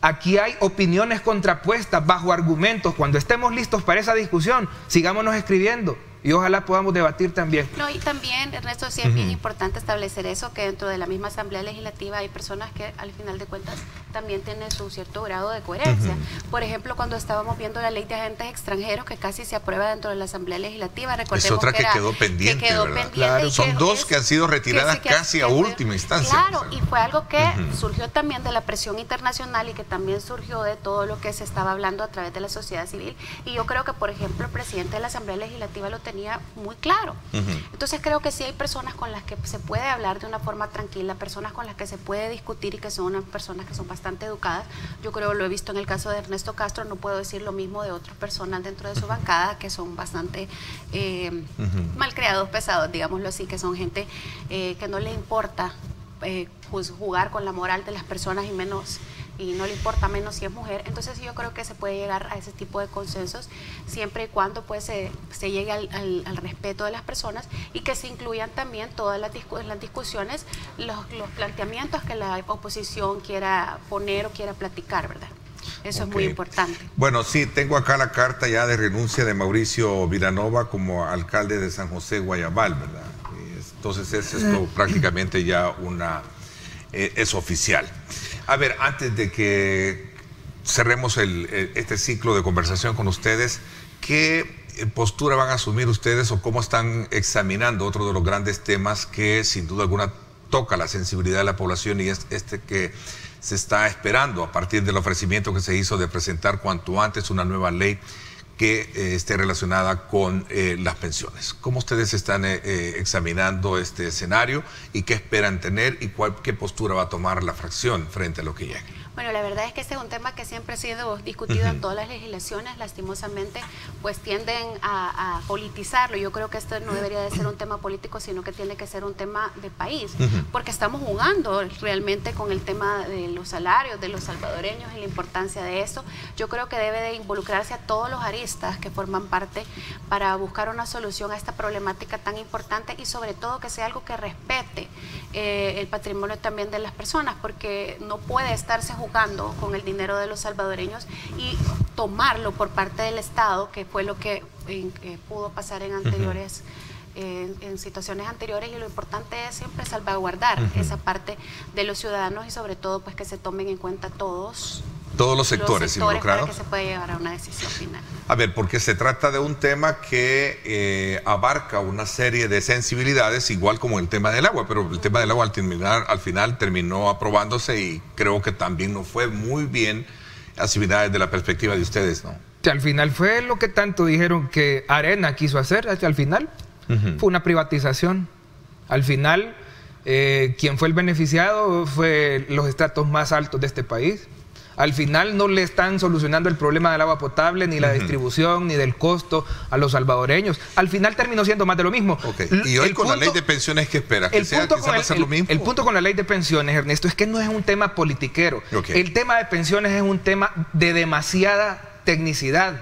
aquí hay opiniones contrapuestas bajo argumentos. Cuando estemos listos para esa discusión, sigámonos escribiendo y ojalá podamos debatir también. No, y también, Ernesto, sí es bien importante establecer eso, que dentro de la misma Asamblea Legislativa hay personas que al final de cuentas también tienen su cierto grado de coherencia. Por ejemplo, cuando estábamos viendo la ley de agentes extranjeros, que casi se aprueba dentro de la Asamblea Legislativa, recordemos es otra que era, quedó pendiente, que quedó ¿verdad? pendiente. Claro. Y Son que dos que han sido retiradas casi a última instancia. Claro, y fue algo que surgió también de la presión internacional y que también surgió de todo lo que se estaba hablando a través de la sociedad civil. Y yo creo que, por ejemplo, el presidente de la Asamblea Legislativa lo tenía muy claro. Entonces creo que sí hay personas con las que se puede hablar de una forma tranquila, personas con las que se puede discutir y que son unas personas que son bastante educadas. Yo creo, lo he visto en el caso de Ernesto Castro, no puedo decir lo mismo de otras personas dentro de su bancada que son bastante malcriados, pesados, digámoslo así, que son gente que no les importa jugar con la moral de las personas y no le importa menos si es mujer. Entonces yo creo que se puede llegar a ese tipo de consensos siempre y cuando pues se llegue al respeto de las personas y que se incluyan también todas las discusiones, los planteamientos que la oposición quiera poner o quiera platicar, ¿verdad? Eso es muy importante. Bueno, sí, tengo acá la carta ya de renuncia de Mauricio Vilanova como alcalde de San José Guayabal, ¿verdad? Entonces es esto prácticamente ya es oficial. A ver, antes de que cerremos este ciclo de conversación con ustedes, ¿qué postura van a asumir ustedes o cómo están examinando otro de los grandes temas que sin duda alguna toca la sensibilidad de la población y es este que se está esperando a partir del ofrecimiento que se hizo de presentar cuanto antes una nueva ley que esté relacionada con las pensiones? ¿Cómo ustedes están examinando este escenario y qué esperan tener y qué postura va a tomar la fracción frente a lo que llegue? Bueno, la verdad es que este es un tema que siempre ha sido discutido en todas las legislaciones, lastimosamente pues tienden a politizarlo. Yo creo que esto no debería de ser un tema político, sino que tiene que ser un tema de país, porque estamos jugando realmente con el tema de los salarios de los salvadoreños y la importancia de eso. Yo creo que debe de involucrarse a todos los aristas que forman parte para buscar una solución a esta problemática tan importante y sobre todo que sea algo que respete el patrimonio también de las personas, porque no puede estarse jugando con el dinero de los salvadoreños y tomarlo por parte del Estado, que fue lo que pudo pasar en anteriores en situaciones anteriores, y lo importante es siempre salvaguardar esa parte de los ciudadanos y sobre todo pues que se tomen en cuenta todos los sectores involucrados para que se pueda llegar a una decisión final. A ver, porque se trata de un tema que abarca una serie de sensibilidades, igual como el tema del agua, pero el tema del agua al final terminó aprobándose y creo que también no fue muy bien asimilada desde la perspectiva de ustedes, ¿no? Que al final fue lo que tanto dijeron que Arena quiso hacer, al final fue una privatización. Al final, quien fue el beneficiado fue los estratos más altos de este país. Al final no le están solucionando el problema del agua potable, ni la distribución, ni del costo a los salvadoreños. Al final terminó siendo más de lo mismo. Y hoy con la ley de pensiones, ¿qué espera? ¿Que sea lo mismo? El punto con la ley de pensiones, Ernesto, es que no es un tema politiquero. El tema de pensiones es un tema de demasiada tecnicidad,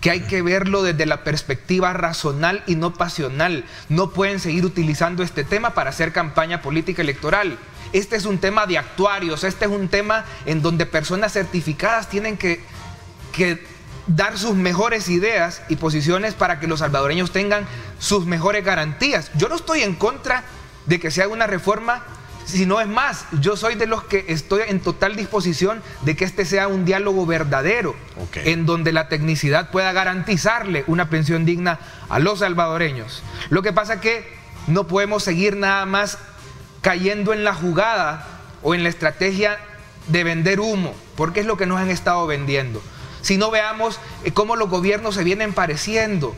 que hay que verlo desde la perspectiva racional y no pasional. No pueden seguir utilizando este tema para hacer campaña política electoral. Este es un tema de actuarios, este es un tema en donde personas certificadas tienen que dar sus mejores ideas y posiciones para que los salvadoreños tengan sus mejores garantías. Yo no estoy en contra de que se haga una reforma, sino es más, yo soy de los que estoy en total disposición de que este sea un diálogo verdadero, en donde la tecnicidad pueda garantizarle una pensión digna a los salvadoreños. Lo que pasa es que no podemos seguir nada más cayendo en la jugada o en la estrategia de vender humo, porque es lo que nos han estado vendiendo. Si no, veamos cómo los gobiernos se vienen pareciendo.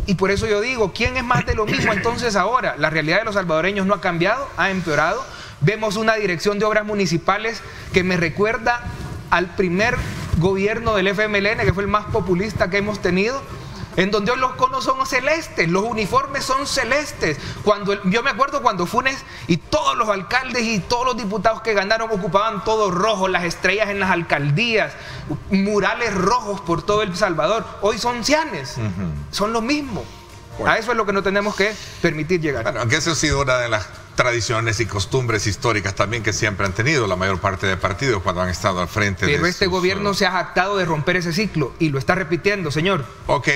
Y por eso yo digo, ¿quién es más de lo mismo entonces ahora? La realidad de los salvadoreños no ha cambiado, ha empeorado. Vemos una dirección de obras municipales que me recuerda al primer gobierno del FMLN, que fue el más populista que hemos tenido, en donde hoy los conos son celestes, los uniformes son celestes. Yo me acuerdo cuando Funes y todos los alcaldes y todos los diputados que ganaron ocupaban todo rojo, las estrellas en las alcaldías, murales rojos por todo El Salvador. Hoy son cianes, son lo mismo. A eso es lo que no tenemos que permitir llegar. Bueno, aunque eso ha sido una de las tradiciones y costumbres históricas también que siempre han tenido la mayor parte de partidos cuando han estado al frente. Pero este gobierno se ha jactado de romper ese ciclo y lo está repitiendo, señor. Ok,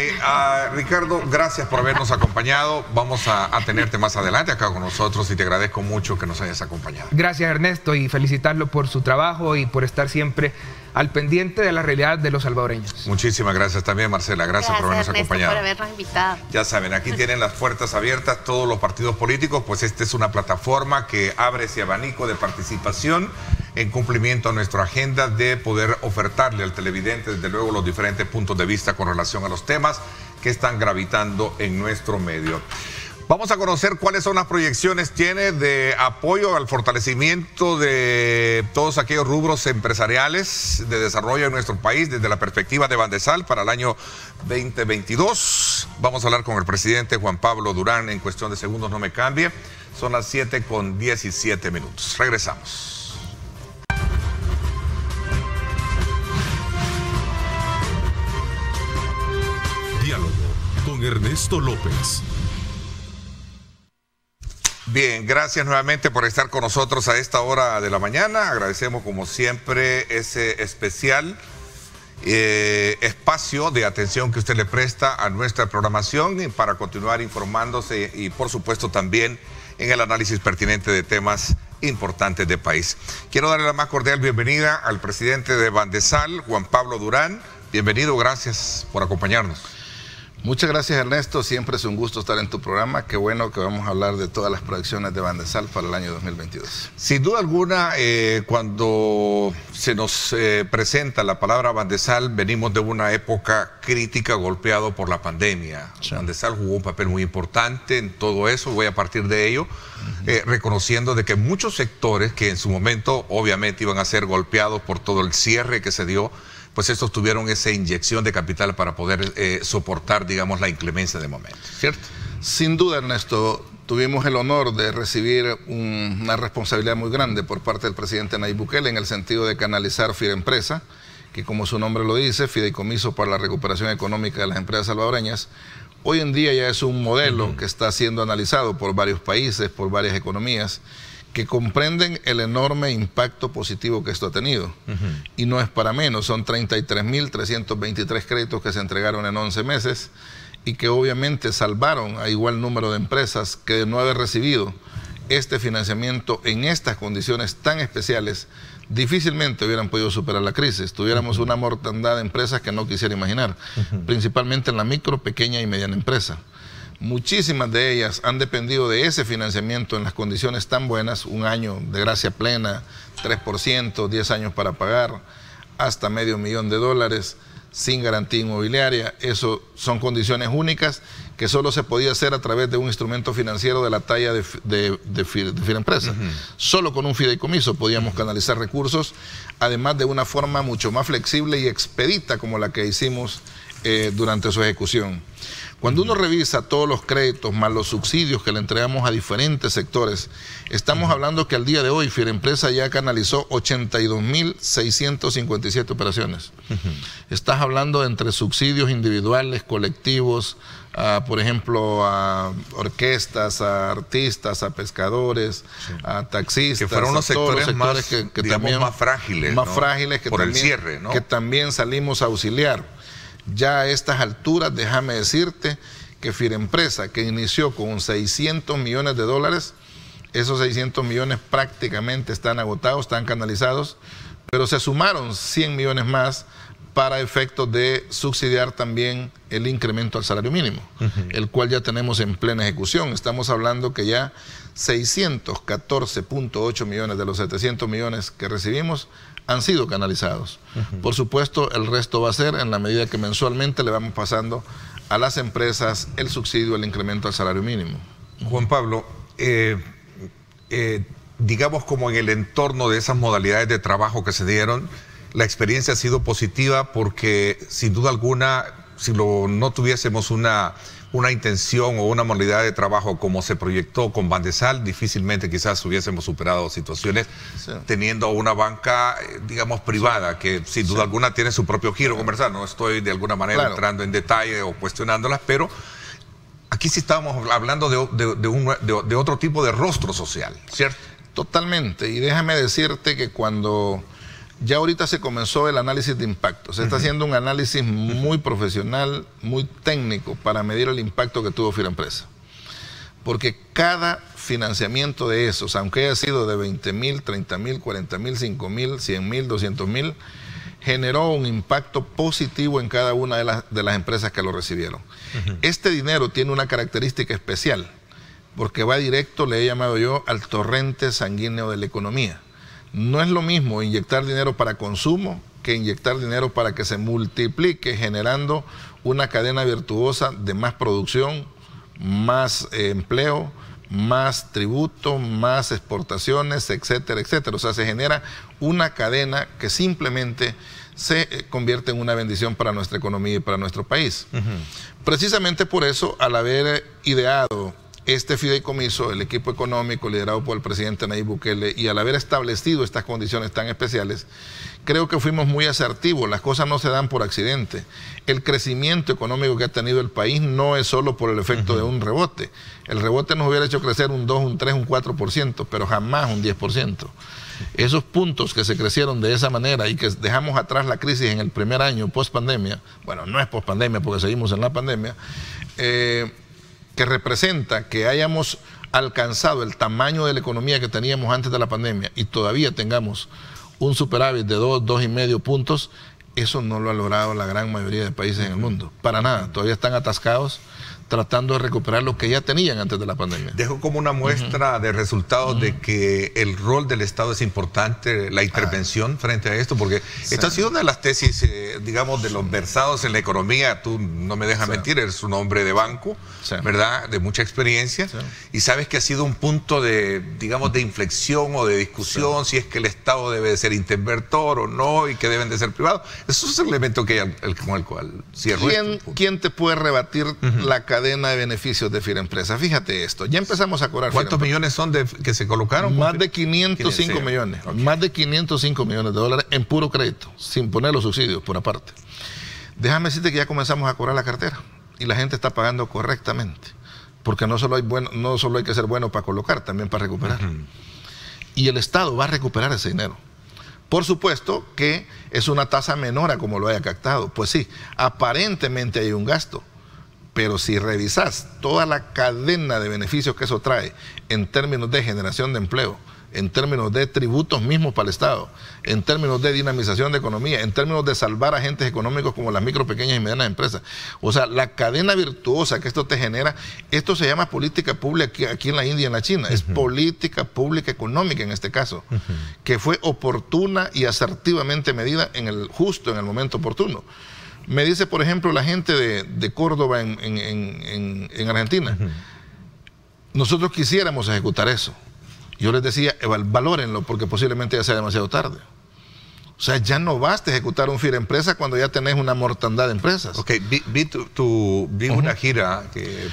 Ricardo, gracias por habernos acompañado. Vamos a tenerte más adelante acá con nosotros y te agradezco mucho que nos hayas acompañado. Gracias, Ernesto, y felicitarlo por su trabajo y por estar siempre al pendiente de la realidad de los salvadoreños. Muchísimas gracias también, Marcela. Gracias por habernos Ernesto, acompañado. por habernos invitado. Ya saben, aquí tienen las puertas abiertas todos los partidos políticos, pues esta es una plataforma que abre ese abanico de participación en cumplimiento a nuestra agenda de poder ofertarle al televidente, desde luego, los diferentes puntos de vista con relación a los temas que están gravitando en nuestro medio. Vamos a conocer cuáles son las proyecciones tiene de apoyo al fortalecimiento de todos aquellos rubros empresariales de desarrollo en nuestro país desde la perspectiva de Bandesal para el año 2022. Vamos a hablar con el presidente Juan Pablo Durán en cuestión de segundos, no me cambie. Son las 7:17. Regresamos. Diálogo con Ernesto López. Bien, gracias nuevamente por estar con nosotros a esta hora de la mañana. Agradecemos como siempre ese especial espacio de atención que usted le presta a nuestra programación para continuar informándose y por supuesto también en el análisis pertinente de temas importantes del país. Quiero darle la más cordial bienvenida al presidente de Bandesal, Juan Pablo Durán. Bienvenido, gracias por acompañarnos. Muchas gracias, Ernesto, siempre es un gusto estar en tu programa. Qué bueno que vamos a hablar de todas las proyecciones de Bandesal para el año 2022. Sin duda alguna, cuando se nos presenta la palabra Bandesal, venimos de una época crítica golpeado por la pandemia. Sí. Bandesal jugó un papel muy importante en todo eso, voy a partir de ello, reconociendo de que muchos sectores que en su momento obviamente iban a ser golpeados por todo el cierre que se dio, pues estos tuvieron esa inyección de capital para poder soportar, digamos, la inclemencia de momento, ¿cierto? Sin duda, Ernesto, tuvimos el honor de recibir una responsabilidad muy grande por parte del presidente Nayib Bukele en el sentido de canalizar Firempresa, que como su nombre lo dice, Fideicomiso para la Recuperación Económica de las Empresas Salvadoreñas. Hoy en día ya es un modelo que está siendo analizado por varios países, por varias economías, que comprenden el enorme impacto positivo que esto ha tenido. Y no es para menos, son 33.323 créditos que se entregaron en 11 meses y que obviamente salvaron a igual número de empresas que de no haber recibido este financiamiento en estas condiciones tan especiales, difícilmente hubieran podido superar la crisis. Tuviéramos una mortandad de empresas que no quisiera imaginar, principalmente en la micro, pequeña y mediana empresa. Muchísimas de ellas han dependido de ese financiamiento en las condiciones tan buenas, un año de gracia plena, 3%, 10 años para pagar, hasta $500,000, sin garantía inmobiliaria. Eso son condiciones únicas que solo se podía hacer a través de un instrumento financiero de la talla de Firempresa. Solo con un fideicomiso podíamos canalizar recursos, además de una forma mucho más flexible y expedita como la que hicimos durante su ejecución. Cuando uno revisa todos los créditos más los subsidios que le entregamos a diferentes sectores, estamos hablando que al día de hoy Firempresa ya canalizó 82.657 operaciones. Estás hablando entre subsidios individuales, colectivos, por ejemplo, a orquestas, a artistas, a pescadores, a taxistas, que fueron los sectores más, que digamos, también, más frágiles, más ¿no? frágiles que por también, el cierre, ¿no? Que también salimos a auxiliar. Ya a estas alturas, déjame decirte que Firempresa, que inició con $600 millones, esos 600 millones prácticamente están agotados, están canalizados, pero se sumaron 100 millones más para efectos de subsidiar también el incremento al salario mínimo, el cual ya tenemos en plena ejecución. Estamos hablando que ya 614.8 millones de los 700 millones que recibimos han sido canalizados. Por supuesto, el resto va a ser en la medida que mensualmente le vamos pasando a las empresas el subsidio, el incremento al salario mínimo. Juan Pablo, digamos como en el entorno de esas modalidades de trabajo que se dieron, la experiencia ha sido positiva porque sin duda alguna, si no tuviésemos una intención o una modalidad de trabajo como se proyectó con Bandesal, difícilmente quizás hubiésemos superado situaciones teniendo una banca, digamos, privada, que sin duda alguna tiene su propio giro comercial. No estoy de alguna manera entrando en detalle o cuestionándolas, pero aquí aquí sí estábamos hablando de otro tipo de rostro social, ¿cierto? Totalmente. Y déjame decirte que cuando ya ahorita se comenzó el análisis de impacto, se está haciendo un análisis muy profesional, muy técnico para medir el impacto que tuvo Finempresa. Porque cada financiamiento de esos, aunque haya sido de 20,000, 30,000, 40,000, 5,000, 100,000, 200,000, generó un impacto positivo en cada una de las empresas que lo recibieron. Este dinero tiene una característica especial, porque va directo, le he llamado yo, al torrente sanguíneo de la economía. No es lo mismo inyectar dinero para consumo que inyectar dinero para que se multiplique, generando una cadena virtuosa de más producción, más empleo, más tributo, más exportaciones, etcétera, etcétera. O sea, se genera una cadena que simplemente se convierte en una bendición para nuestra economía y para nuestro país. Precisamente por eso, al haber ideado este fideicomiso, el equipo económico liderado por el presidente Nayib Bukele, y al haber establecido estas condiciones tan especiales, creo que fuimos muy asertivos. Las cosas no se dan por accidente. El crecimiento económico que ha tenido el país no es solo por el efecto de un rebote. El rebote nos hubiera hecho crecer un 2, un 3, un 4%, pero jamás un 10%. Esos puntos que se crecieron de esa manera y que dejamos atrás la crisis en el primer año post pandemia, bueno, no es post pandemia porque seguimos en la pandemia, que representa que hayamos alcanzado el tamaño de la economía que teníamos antes de la pandemia y todavía tengamos un superávit de 2,5 puntos, eso no lo ha logrado la gran mayoría de países en el mundo. Para nada, todavía están atascados tratando de recuperar lo que ya tenían antes de la pandemia. Dejo como una muestra de resultados de que el rol del Estado es importante, la intervención frente a esto, porque esta ha sido una de las tesis, digamos, de los versados en la economía. Tú no me dejas mentir, eres un hombre de banco, ¿verdad?, de mucha experiencia, y sabes que ha sido un punto de, digamos, de inflexión o de discusión, si es que el Estado debe de ser interventor o no, y que deben de ser privados. Eso es el elemento con el cual cierro. ¿Quién te puede rebatir la cadena de beneficios de Finempresa? Fíjate esto, ya empezamos a cobrar. ¿Cuántos millones son que se colocaron? Más de 505 millones, más de 505 millones de dólares en puro crédito, sin poner los subsidios por aparte. Déjame decirte que ya comenzamos a cobrar la cartera y la gente está pagando correctamente, porque no solo hay que ser bueno para colocar, también para recuperar. Y el Estado va a recuperar ese dinero. Por supuesto que es una tasa menor a como lo haya captado. Pues sí, aparentemente hay un gasto, pero si revisas toda la cadena de beneficios que eso trae en términos de generación de empleo, en términos de tributos mismos para el Estado, en términos de dinamización de economía, en términos de salvar agentes económicos como las micro, pequeñas y medianas empresas. O sea, la cadena virtuosa que esto te genera, esto se llama política pública aquí en la India y en la China. Es política pública económica en este caso, que fue oportuna y asertivamente medida justo en el momento oportuno. Me dice, por ejemplo, la gente de Córdoba en Argentina, nosotros quisiéramos ejecutar eso. Yo les decía, valórenlo porque posiblemente ya sea demasiado tarde. O sea, ya no basta ejecutar un Finempresa cuando ya tenés una mortandad de empresas. Ok, vi una gira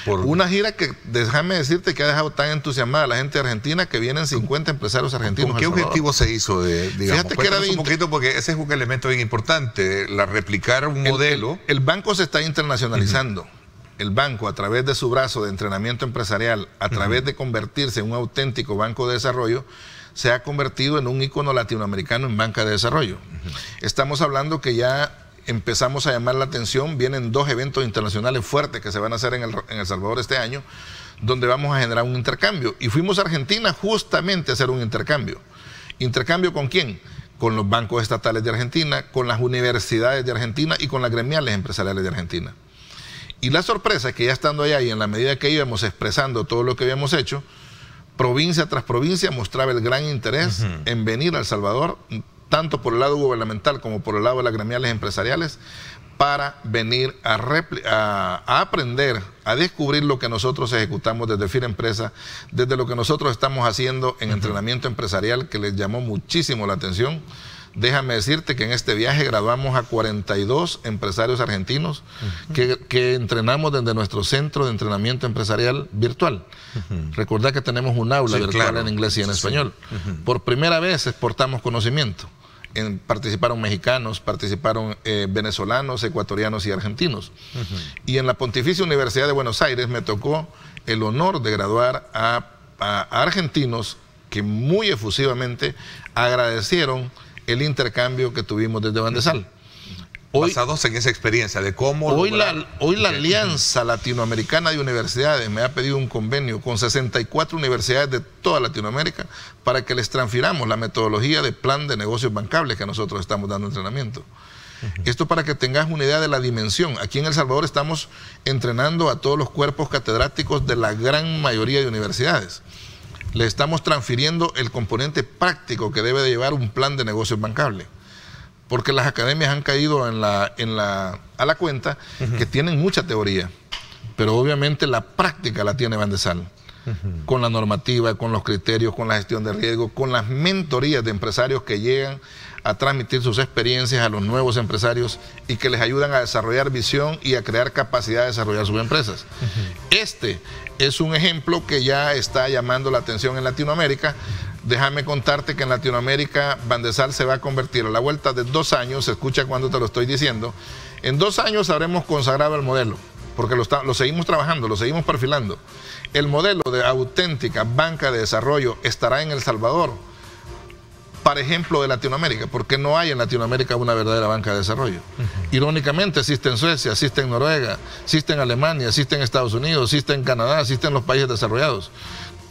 Una gira que, déjame decirte, que ha dejado tan entusiasmada a la gente de Argentina que vienen 50 empresarios argentinos. ¿Con qué objetivo se hizo? Fíjate que era un poquito, porque ese es un elemento bien importante, replicar un modelo. El banco se está internacionalizando. El banco, a través de su brazo de entrenamiento empresarial, a través de convertirse en un auténtico banco de desarrollo, se ha convertido en un ícono latinoamericano en banca de desarrollo. Estamos hablando que ya empezamos a llamar la atención, vienen 2 eventos internacionales fuertes que se van a hacer en El Salvador este año, donde vamos a generar un intercambio. Y fuimos a Argentina justamente a hacer un intercambio. ¿Intercambio con quién? Con los bancos estatales de Argentina, con las universidades de Argentina y con las gremiales empresariales de Argentina. Y la sorpresa es que ya estando allá y en la medida que íbamos expresando todo lo que habíamos hecho, provincia tras provincia mostraba el gran interés en venir a El Salvador, tanto por el lado gubernamental como por el lado de las gremiales empresariales, para venir a aprender, a descubrir lo que nosotros ejecutamos desde Finempresa, desde lo que nosotros estamos haciendo en entrenamiento empresarial, que les llamó muchísimo la atención. Déjame decirte que en este viaje graduamos a 42 empresarios argentinos que entrenamos desde nuestro centro de entrenamiento empresarial virtual. Recordad que tenemos un aula virtual en inglés y en español. Por primera vez exportamos conocimiento. participaron mexicanos, participaron venezolanos, ecuatorianos y argentinos. Y en la Pontificia Universidad de Buenos Aires me tocó el honor de graduar a argentinos que muy efusivamente agradecieron el intercambio que tuvimos desde Bandesal. Basados en esa experiencia de cómo... Hoy la Alianza Latinoamericana de Universidades me ha pedido un convenio con 64 universidades de toda Latinoamérica para que les transfiramos la metodología de plan de negocios bancables que nosotros estamos dando entrenamiento. Esto para que tengas una idea de la dimensión. Aquí en El Salvador estamos entrenando a todos los cuerpos catedráticos de la gran mayoría de universidades. Le estamos transfiriendo el componente práctico que debe de llevar un plan de negocios bancable. Porque las academias han caído a la cuenta que tienen mucha teoría, pero obviamente la práctica la tiene Bandesal, con la normativa, con los criterios, con la gestión de riesgo, con las mentorías de empresarios que llegan a transmitir sus experiencias a los nuevos empresarios y que les ayudan a desarrollar visión y a crear capacidad de desarrollar sus empresas. Este es un ejemplo que ya está llamando la atención en Latinoamérica. Déjame contarte que en Latinoamérica Bandesal se va a convertir a la vuelta de 2 años, se escucha cuando te lo estoy diciendo, en 2 años habremos consagrado el modelo, porque lo seguimos trabajando, lo seguimos perfilando. El modelo de auténtica banca de desarrollo estará en El Salvador, para ejemplo de Latinoamérica, porque no hay en Latinoamérica una verdadera banca de desarrollo. Irónicamente existe en Suecia, existe en Noruega, existe en Alemania, existe en Estados Unidos, existe en Canadá, existe en los países desarrollados.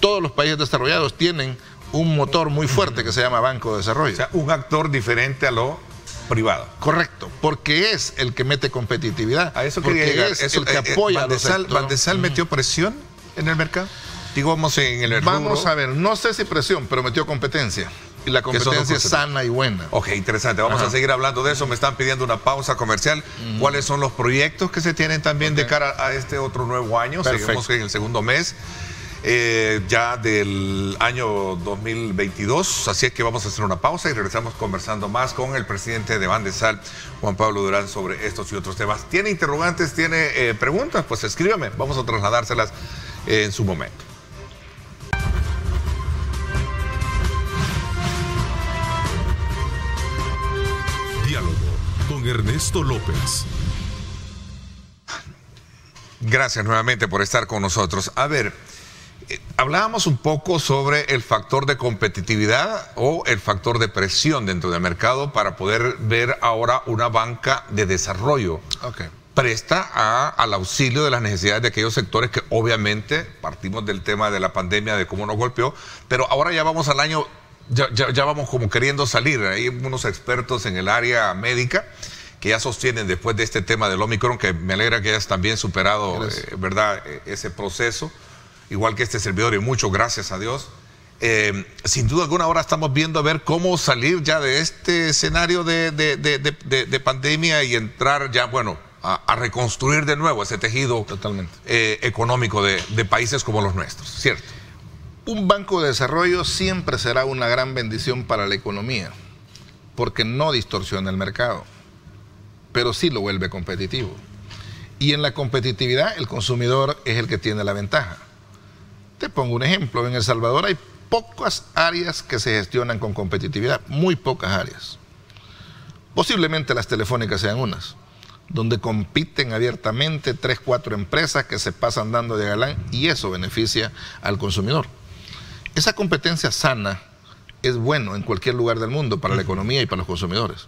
Todos los países desarrollados tienen un motor muy fuerte que se llama Banco de Desarrollo. O sea, un actor diferente a lo privado. Correcto, porque es el que mete competitividad. A eso quería llegar. Es el que apoya a los sectores. ¿Bandesal metió presión en el mercado? Digamos en el Vamos rubro. a ver, no sé si presión, pero metió competencia. Y la competencia es sana y buena. Ok, interesante. Vamos a seguir hablando de eso. Me están pidiendo una pausa comercial. ¿Cuáles son los proyectos que se tienen también de cara a este otro nuevo año? Perfecto. Seguimos en el segundo mes. Ya del año 2022, así es que vamos a hacer una pausa y regresamos conversando más con el presidente de Bandesal, Juan Pablo Durán, sobre estos y otros temas. ¿Tiene interrogantes, tiene preguntas? Pues escríbame, vamos a trasladárselas en su momento. Diálogo con Ernesto López. Gracias nuevamente por estar con nosotros. A ver, hablábamos un poco sobre el factor de competitividad o el factor de presión dentro del mercado para poder ver ahora una banca de desarrollo. Presta al auxilio de las necesidades de aquellos sectores que obviamente partimos del tema de la pandemia, de cómo nos golpeó, pero ahora ya vamos al año, ya vamos como queriendo salir. Hay unos expertos en el área médica que ya sostienen después de este tema del Omicron, que me alegra que hayas también superado, ¿verdad?, ese proceso, igual que este servidor, y mucho gracias a Dios. Sin duda alguna ahora estamos viendo a ver cómo salir ya de este escenario de pandemia y entrar ya, bueno, a reconstruir de nuevo ese tejido económico de países como los nuestros, ¿cierto? Un banco de desarrollo siempre será una gran bendición para la economía, porque no distorsiona el mercado, pero sí lo vuelve competitivo. Y en la competitividad el consumidor es el que tiene la ventaja. Te pongo un ejemplo, en El Salvador hay pocas áreas que se gestionan con competitividad, muy pocas áreas. Posiblemente las telefónicas sean unas, donde compiten abiertamente 3, 4 empresas que se pasan dando de galán y eso beneficia al consumidor. Esa competencia sana es bueno en cualquier lugar del mundo para la economía y para los consumidores.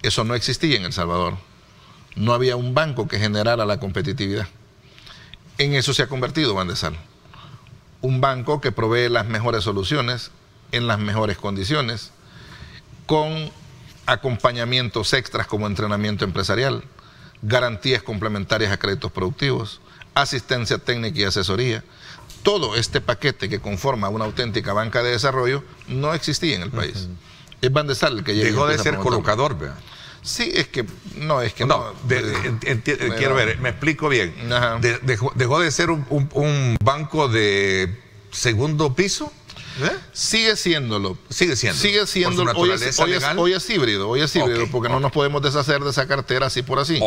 Eso no existía en El Salvador. No había un banco que generara la competitividad. En eso se ha convertido Bandesal. Un banco que provee las mejores soluciones en las mejores condiciones, con acompañamientos extras como entrenamiento empresarial, garantías complementarias a créditos productivos, asistencia técnica y asesoría. Todo este paquete que conforma una auténtica banca de desarrollo no existía en el país. Es Bandesal el que llega. Dejó de ser colocador, ¿verdad? Sí, es que no. Quiero ver, me explico bien. Dejó de ser un banco de segundo piso. Sigue siéndolo. Sigue siendo. Hoy es híbrido, porque no nos podemos deshacer de esa cartera así por así.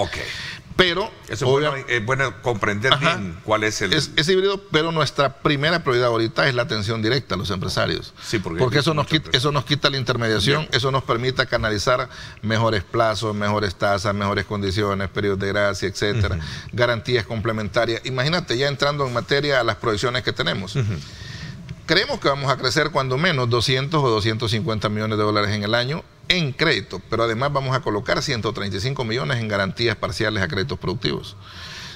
Pero eso es bueno comprender bien cuál es el... Es híbrido, pero nuestra primera prioridad ahorita es la atención directa a los empresarios. Sí, porque eso nos quita la intermediación, bien. Eso nos permite canalizar mejores plazos, mejores tasas, mejores condiciones, periodos de gracia, etcétera, garantías complementarias. Imagínate, ya entrando en materia a las proyecciones que tenemos. Creemos que vamos a crecer cuando menos 200 o 250 millones de dólares en el año en crédito, pero además vamos a colocar 135 millones en garantías parciales a créditos productivos.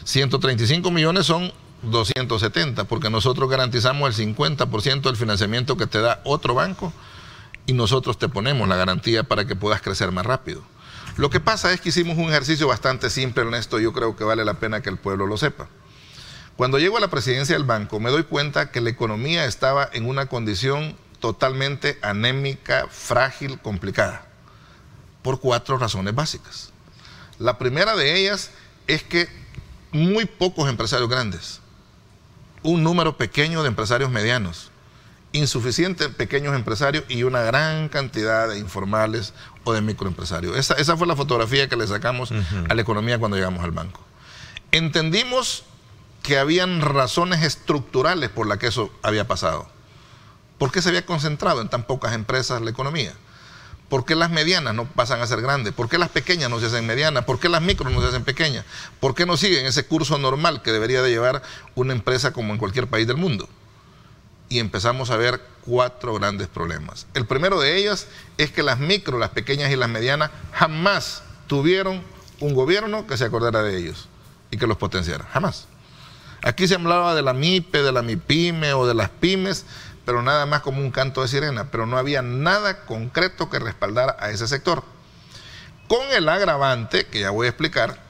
135 millones son 270, porque nosotros garantizamos el 50% del financiamiento que te da otro banco y nosotros te ponemos la garantía para que puedas crecer más rápido. Lo que pasa es que hicimos un ejercicio bastante simple, honesto, yo creo que vale la pena que el pueblo lo sepa. Cuando llego a la presidencia del banco, me doy cuenta que la economía estaba en una condición totalmente anémica, frágil, complicada, por 4 razones básicas. La primera de ellas es que muy pocos empresarios grandes, un número pequeño de empresarios medianos, insuficientes pequeños empresarios y una gran cantidad de informales o de microempresarios. Esa fue la fotografía que le sacamos a la economía cuando llegamos al banco. Entendimos que habían razones estructurales por las que eso había pasado. ¿Por qué se había concentrado en tan pocas empresas la economía? ¿Por qué las medianas no pasan a ser grandes? ¿Por qué las pequeñas no se hacen medianas? ¿Por qué las micros no se hacen pequeñas? ¿Por qué no siguen ese curso normal que debería de llevar una empresa como en cualquier país del mundo? Y empezamos a ver 4 grandes problemas. El primero de ellos es que las micros, las pequeñas y las medianas jamás tuvieron un gobierno que se acordara de ellos y que los potenciara. Jamás. Aquí se hablaba de la MIPE, de la MIPYME o de las pymes, pero nada más como un canto de sirena, pero no había nada concreto que respaldara a ese sector. Con el agravante, que ya voy a explicar,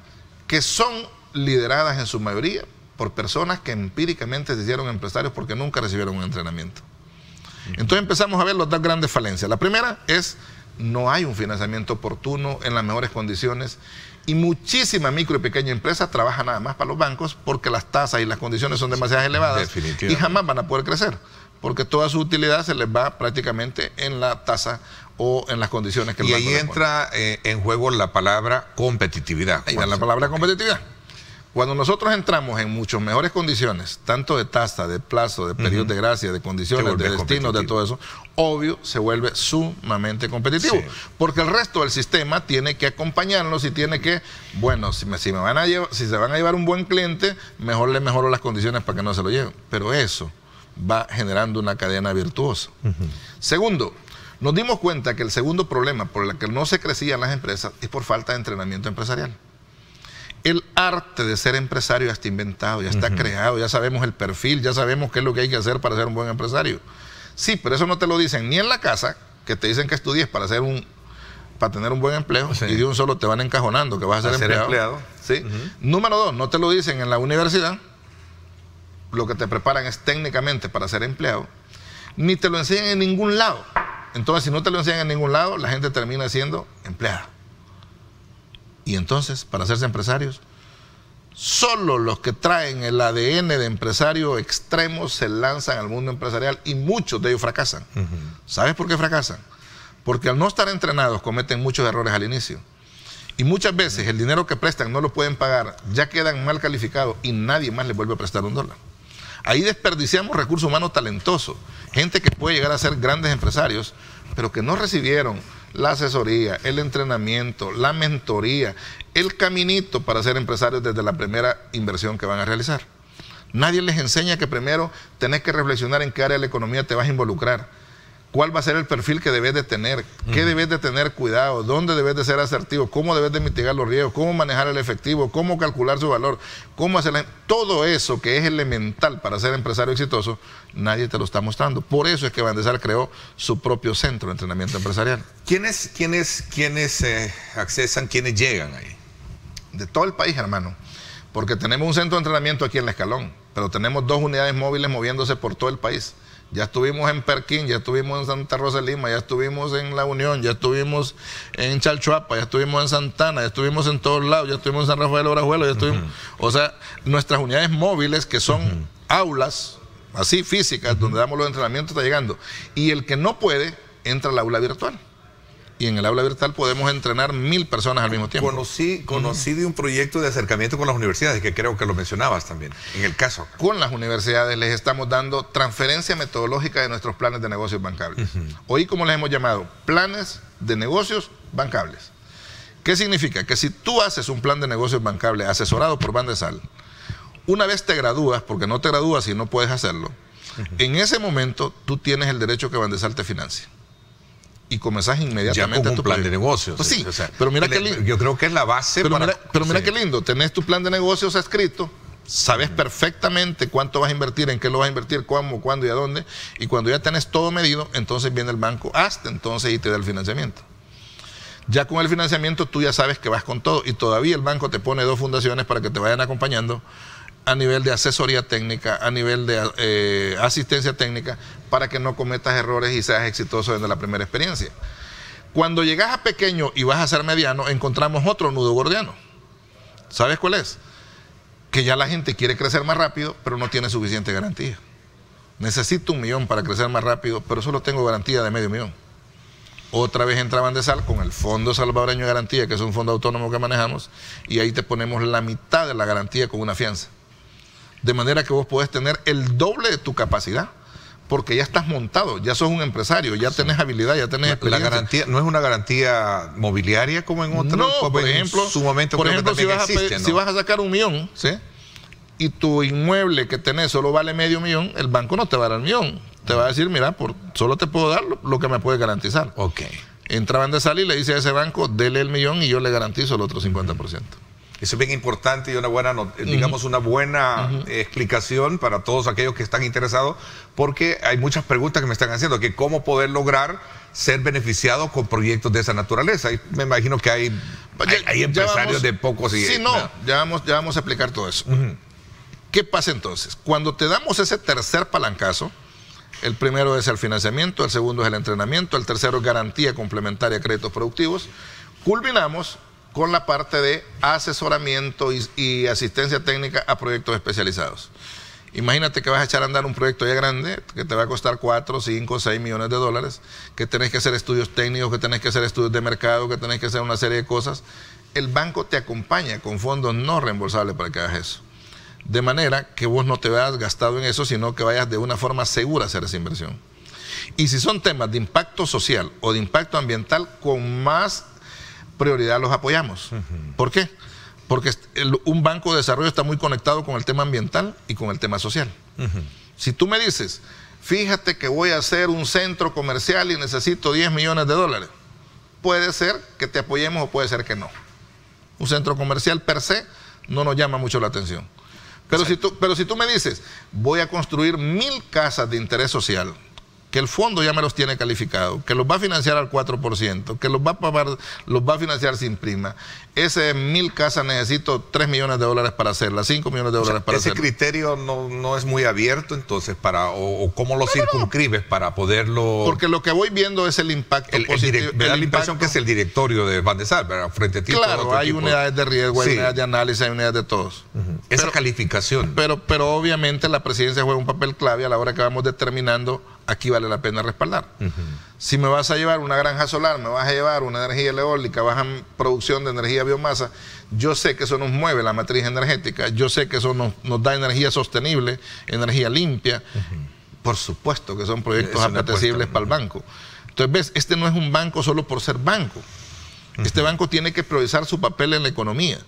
que son lideradas en su mayoría por personas que empíricamente se hicieron empresarios porque nunca recibieron un entrenamiento. Entonces empezamos a ver las 2 grandes falencias. La primera es, no hay un financiamiento oportuno en las mejores condiciones y muchísima micro y pequeña empresa trabaja nada más para los bancos porque las tasas y las condiciones son demasiado elevadas y jamás van a poder crecer, porque toda su utilidad se les va prácticamente en la tasa o en las condiciones que el banco les pone. Y ahí entra en juego la palabra competitividad. Ahí va la palabra competitividad. Cuando nosotros entramos en muchas mejores condiciones, tanto de tasa, de plazo, de periodos de gracia, de condiciones, de destinos, de todo eso, obvio se vuelve sumamente competitivo. Sí. Porque el resto del sistema tiene que acompañarnos y tiene que, bueno, si se van a llevar un buen cliente, mejor le mejoro las condiciones para que no se lo lleven. Pero eso va generando una cadena virtuosa. Segundo, nos dimos cuenta que el segundo problema por el que no se crecían las empresas es por falta de entrenamiento empresarial. El arte de ser empresario ya está inventado, ya está creado, ya sabemos el perfil, ya sabemos qué es lo que hay que hacer para ser un buen empresario. Sí, pero eso no te lo dicen ni en la casa, que te dicen que estudies para tener un buen empleo, y de un solo te van encajonando que vas a ser empleado. ¿Sí? Número 2, no te lo dicen en la universidad, lo que te preparan es técnicamente para ser empleado, ni te lo enseñan en ningún lado. Entonces, si no te lo enseñan en ningún lado, la gente termina siendo empleada. Y entonces, para hacerse empresarios, solo los que traen el ADN de empresario extremo se lanzan al mundo empresarial y muchos de ellos fracasan. ¿Sabes por qué fracasan? Porque al no estar entrenados cometen muchos errores al inicio. Y muchas veces el dinero que prestan no lo pueden pagar, ya quedan mal calificados y nadie más les vuelve a prestar $1. Ahí desperdiciamos recurso humano talentoso, gente que puede llegar a ser grandes empresarios, pero que no recibieron la asesoría, el entrenamiento, la mentoría, el caminito para ser empresarios desde la primera inversión que van a realizar. Nadie les enseña que primero tenés que reflexionar en qué área de la economía te vas a involucrar, cuál va a ser el perfil que debes de tener, qué debes de tener cuidado, dónde debes de ser asertivo, cómo debes de mitigar los riesgos, cómo manejar el efectivo, cómo calcular su valor, cómo hacer todo eso que es elemental para ser empresario exitoso, nadie te lo está mostrando. Por eso es que Bandesar creó su propio centro de entrenamiento empresarial. ¿Quiénes accesan, quiénes llegan ahí? De todo el país, hermano, porque tenemos un centro de entrenamiento aquí en La Escalón, pero tenemos 2 unidades móviles moviéndose por todo el país. Ya estuvimos en Perquín, ya estuvimos en Santa Rosa de Lima, ya estuvimos en La Unión, ya estuvimos en Chalchuapa, ya estuvimos en Santana, ya estuvimos en todos lados, ya estuvimos en San Rafael de Orajuela, ya estuvimos... O sea, nuestras unidades móviles, que son aulas, así físicas, donde damos los entrenamientos, está llegando. Y el que no puede, entra al aula virtual. y en el aula virtual podemos entrenar 1000 personas al mismo tiempo. Conocí de un proyecto de acercamiento con las universidades, que creo que lo mencionabas también, en el caso. Con las universidades les estamos dando transferencia metodológica de nuestros planes de negocios bancables. Hoy, como les hemos llamado, planes de negocios bancables. ¿Qué significa? Que si tú haces un plan de negocios bancable asesorado por Bandesal, una vez te gradúas, porque no te gradúas y no puedes hacerlo, en ese momento tú tienes el derecho que Bandesal te financie. Y comenzás inmediatamente ya con un plan de negocios. Pues sí, o sea, pero mira qué lindo. Yo creo que es la base pero mira qué lindo, tenés tu plan de negocios escrito, sabes perfectamente cuánto vas a invertir, en qué lo vas a invertir, cómo, cuándo y a dónde, y cuando ya tenés todo medido, entonces viene el banco hasta entonces y te da el financiamiento. Ya con el financiamiento tú ya sabes que vas con todo, y todavía el banco te pone 2 fundaciones para que te vayan acompañando a nivel de asesoría técnica, a nivel de asistencia técnica, para que no cometas errores y seas exitoso desde la primera experiencia. Cuando llegas a pequeño y vas a ser mediano, encontramos otro nudo gordiano. ¿Sabes cuál es? Que ya la gente quiere crecer más rápido, pero no tiene suficiente garantía. Necesito 1 millón para crecer más rápido, pero solo tengo garantía de medio millón. Otra vez entra Bandesal con el Fondo Salvadoreño de Garantía, que es un fondo autónomo que manejamos, y ahí te ponemos la mitad de la garantía con una fianza. De manera que vos podés tener el doble de tu capacidad, porque ya estás montado, ya sos un empresario, ya tenés habilidad, ya tenés experiencia. La garantía no es una garantía mobiliaria como en otros. No, por ejemplo, si vas a sacar 1 millón, ¿sí?, y tu inmueble que tenés solo vale medio millón, el banco no te va a dar el millón. Te va a decir, mira, solo te puedo dar lo que me puede garantizar. Ok. Entra Bandesal y le dice a ese banco, dele el millón y yo le garantizo el otro 50%. Eso es bien importante y una buena, digamos, una buena explicación para todos aquellos que están interesados, porque hay muchas preguntas que me están haciendo, que cómo poder lograr ser beneficiado con proyectos de esa naturaleza. Y me imagino que hay empresarios de pocos y... Sí, ya vamos a explicar todo eso. ¿Qué pasa entonces? Cuando te damos ese tercer palancazo, el primero es el financiamiento, el segundo es el entrenamiento, el tercero es garantía complementaria a créditos productivos, culminamos con la parte de asesoramiento y asistencia técnica a proyectos especializados. Imagínate que vas a echar a andar un proyecto ya grande, que te va a costar 4, 5, 6 millones de dólares, que tenés que hacer estudios técnicos, que tenés que hacer estudios de mercado, que tenés que hacer una serie de cosas. El banco te acompaña con fondos no reembolsables para que hagas eso. De manera que vos no te veas gastado en eso, sino que vayas de una forma segura a hacer esa inversión. Y si son temas de impacto social o de impacto ambiental, con más prioridad los apoyamos. ¿Por qué? Porque un banco de desarrollo está muy conectado con el tema ambiental y con el tema social. Si tú me dices, fíjate que voy a hacer un centro comercial y necesito 10 millones de dólares, puede ser que te apoyemos o puede ser que no. Un centro comercial per se no nos llama mucho la atención. Pero si tú me dices, voy a construir 1000 casas de interés social, que el fondo ya me los tiene calificado, que los va a financiar al 4%, que los va a financiar sin prima, ese 1000 casas necesito 3 millones de dólares para hacerlas, 5 millones de dólares para hacerlas. Ese criterio no es muy abierto, entonces, o cómo lo circunscribes para poderlo... Porque lo que voy viendo es el impacto positivo. Me da la impresión que es el directorio de Bandesal, ¿verdad? Frente a ti. Claro, hay unidades de riesgo, hay unidades de análisis, hay unidades de todos. Esa calificación. Pero obviamente la presidencia juega un papel clave a la hora que vamos determinando aquí vale la pena respaldar. Si me vas a llevar una granja solar, me vas a llevar una energía eólica, vas a producción de energía biomasa, yo sé que eso nos mueve la matriz energética, yo sé que eso nos da energía sostenible, energía limpia. Por supuesto que son proyectos apetecibles para el banco. Entonces, ves, este no es un banco solo por ser banco. Este banco tiene que priorizar su papel en la economía,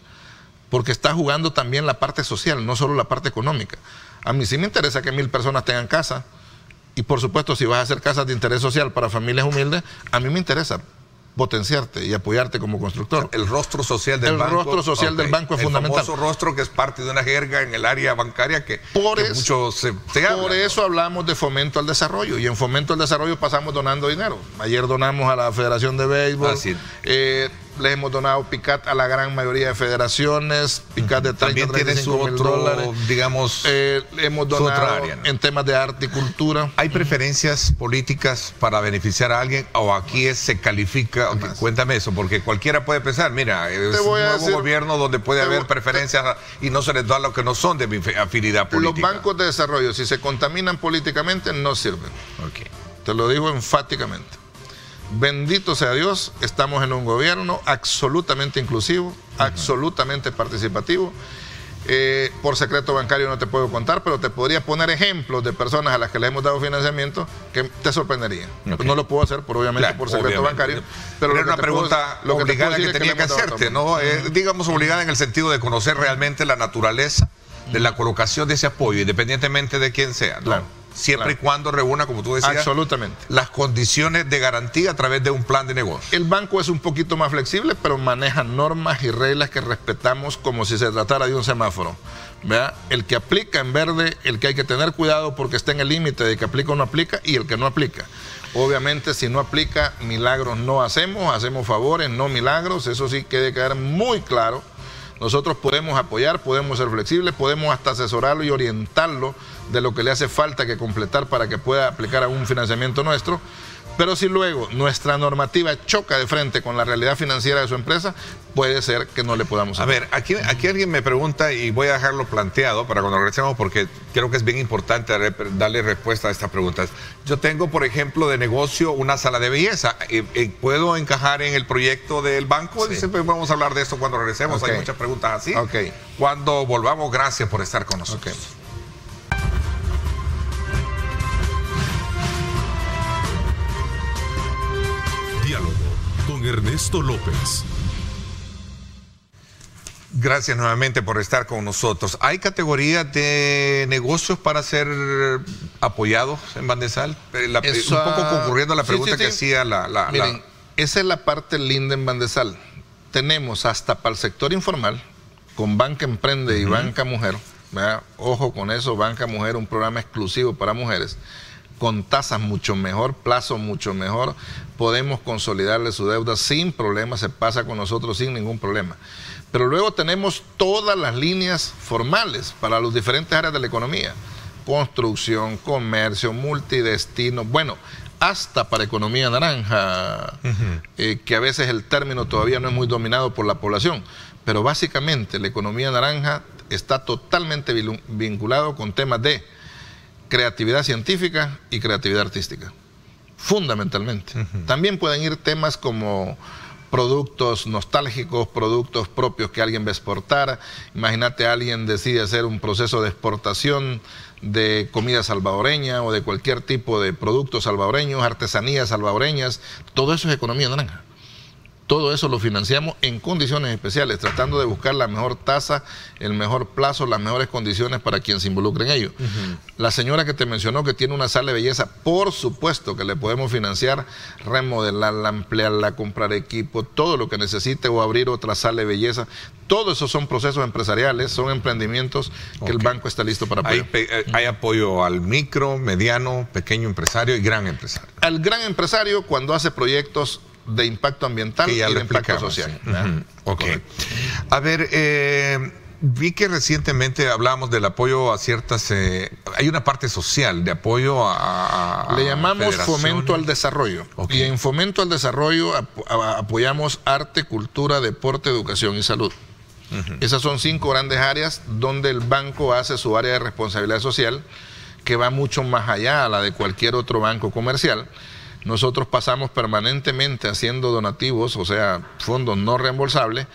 porque está jugando también la parte social, no solo la parte económica. A mí sí me interesa que 1000 personas tengan casa. Y por supuesto, si vas a hacer casas de interés social para familias humildes, a mí me interesa potenciarte y apoyarte como constructor. El rostro social del banco. El rostro social del banco es fundamental. El famoso rostro que es parte de una jerga en el área bancaria que mucho se habla. Por eso hablamos de fomento al desarrollo, y en fomento al desarrollo pasamos donando dinero. Ayer donamos a la Federación de Béisbol. Les hemos donado PICAT a la gran mayoría de federaciones, PICAT de 30, también tiene su otro, digamos, hemos donado en temas de arte y cultura. ¿Hay preferencias políticas para beneficiar a alguien o aquí se califica? Cuéntame eso, porque cualquiera puede pensar, mira, es un nuevo gobierno donde puede haber preferencias y no se les da lo que no son de mi afinidad política. Los bancos de desarrollo, si se contaminan políticamente, no sirven. Te lo digo enfáticamente. bendito sea Dios, estamos en un gobierno absolutamente inclusivo, absolutamente participativo. Por secreto bancario no te puedo contar, pero te podría poner ejemplos de personas a las que le hemos dado financiamiento que te sorprenderían. Okay. No lo puedo hacer, obviamente, por secreto bancario. Pero era una pregunta obligada que tenía que hacerte, ¿no? Digamos, obligada en el sentido de conocer realmente la naturaleza de la colocación de ese apoyo, independientemente de quién sea, ¿no? Claro. Siempre y cuando reúna, como tú decías, absolutamente, las condiciones de garantía a través de un plan de negocio. El banco es un poquito más flexible, pero maneja normas y reglas que respetamos como si se tratara de un semáforo. ¿Verdad? El que aplica en verde, el que hay que tener cuidado porque está en el límite de que aplica o no aplica, y el que no aplica. Obviamente, si no aplica, milagros no hacemos favores, no milagros, eso sí que debe quedar muy claro. Nosotros podemos apoyar, podemos ser flexibles, podemos hasta asesorarlo y orientarlo de lo que le hace falta que completar para que pueda aplicar a un financiamiento nuestro. Pero si luego nuestra normativa choca de frente con la realidad financiera de su empresa, puede ser que no le podamos hacer. A ver, aquí alguien me pregunta, y voy a dejarlo planteado para cuando regresemos, porque creo que es bien importante darle respuesta a estas preguntas. Yo tengo, por ejemplo, de negocio una sala de belleza. ¿Puedo encajar en el proyecto del banco? Sí. Siempre vamos a hablar de esto cuando regresemos. Okay. Hay muchas preguntas así. Okay. Cuando volvamos, gracias por estar con nosotros. Okay. Diálogo con Ernesto López. Gracias nuevamente por estar con nosotros. ¿Hay categorías de negocios para ser apoyados en Bandesal? Un poco concurriendo a la pregunta que hacía Miren, esa es la parte linda en Bandesal. Tenemos hasta para el sector informal, con Banca Emprende y Banca Mujer, ¿verdad? Ojo con eso, Banca Mujer, un programa exclusivo para mujeres, con tasas mucho mejor, plazo mucho mejor, podemos consolidarle su deuda sin problema, se pasa con nosotros sin ningún problema. Pero luego tenemos todas las líneas formales para las diferentes áreas de la economía, construcción, comercio, multidestino, bueno, hasta para economía naranja, que a veces el término todavía no es muy dominado por la población, pero básicamente la economía naranja está totalmente vinculado con temas de creatividad científica y creatividad artística, fundamentalmente. También pueden ir temas como productos nostálgicos, productos propios que alguien va a exportar. Imagínate, alguien decide hacer un proceso de exportación de comida salvadoreña o de cualquier tipo de productos salvadoreños, artesanías salvadoreñas, todo eso es economía naranja. Todo eso lo financiamos en condiciones especiales, tratando de buscar la mejor tasa, el mejor plazo, las mejores condiciones para quien se involucre en ello. La señora que te mencionó que tiene una sala de belleza, por supuesto que le podemos financiar, remodelarla, ampliarla, comprar equipo, todo lo que necesite, o abrir otra sala de belleza. Todo eso son procesos empresariales, son emprendimientos que el banco está listo para apoyar. Hay apoyo al micro, mediano, pequeño empresario y gran empresario. Al gran empresario cuando hace proyectos de impacto ambiental y de impacto social. A ver, vi que recientemente hablábamos del apoyo a ciertas... hay una parte social de apoyo a le llamamos fomento al desarrollo. Y en fomento al desarrollo apoyamos arte, cultura, deporte, educación y salud. Esas son 5 grandes áreas donde el banco hace su área de responsabilidad social, que va mucho más allá a la de cualquier otro banco comercial. Nosotros pasamos permanentemente haciendo donativos, o sea, fondos no reembolsables,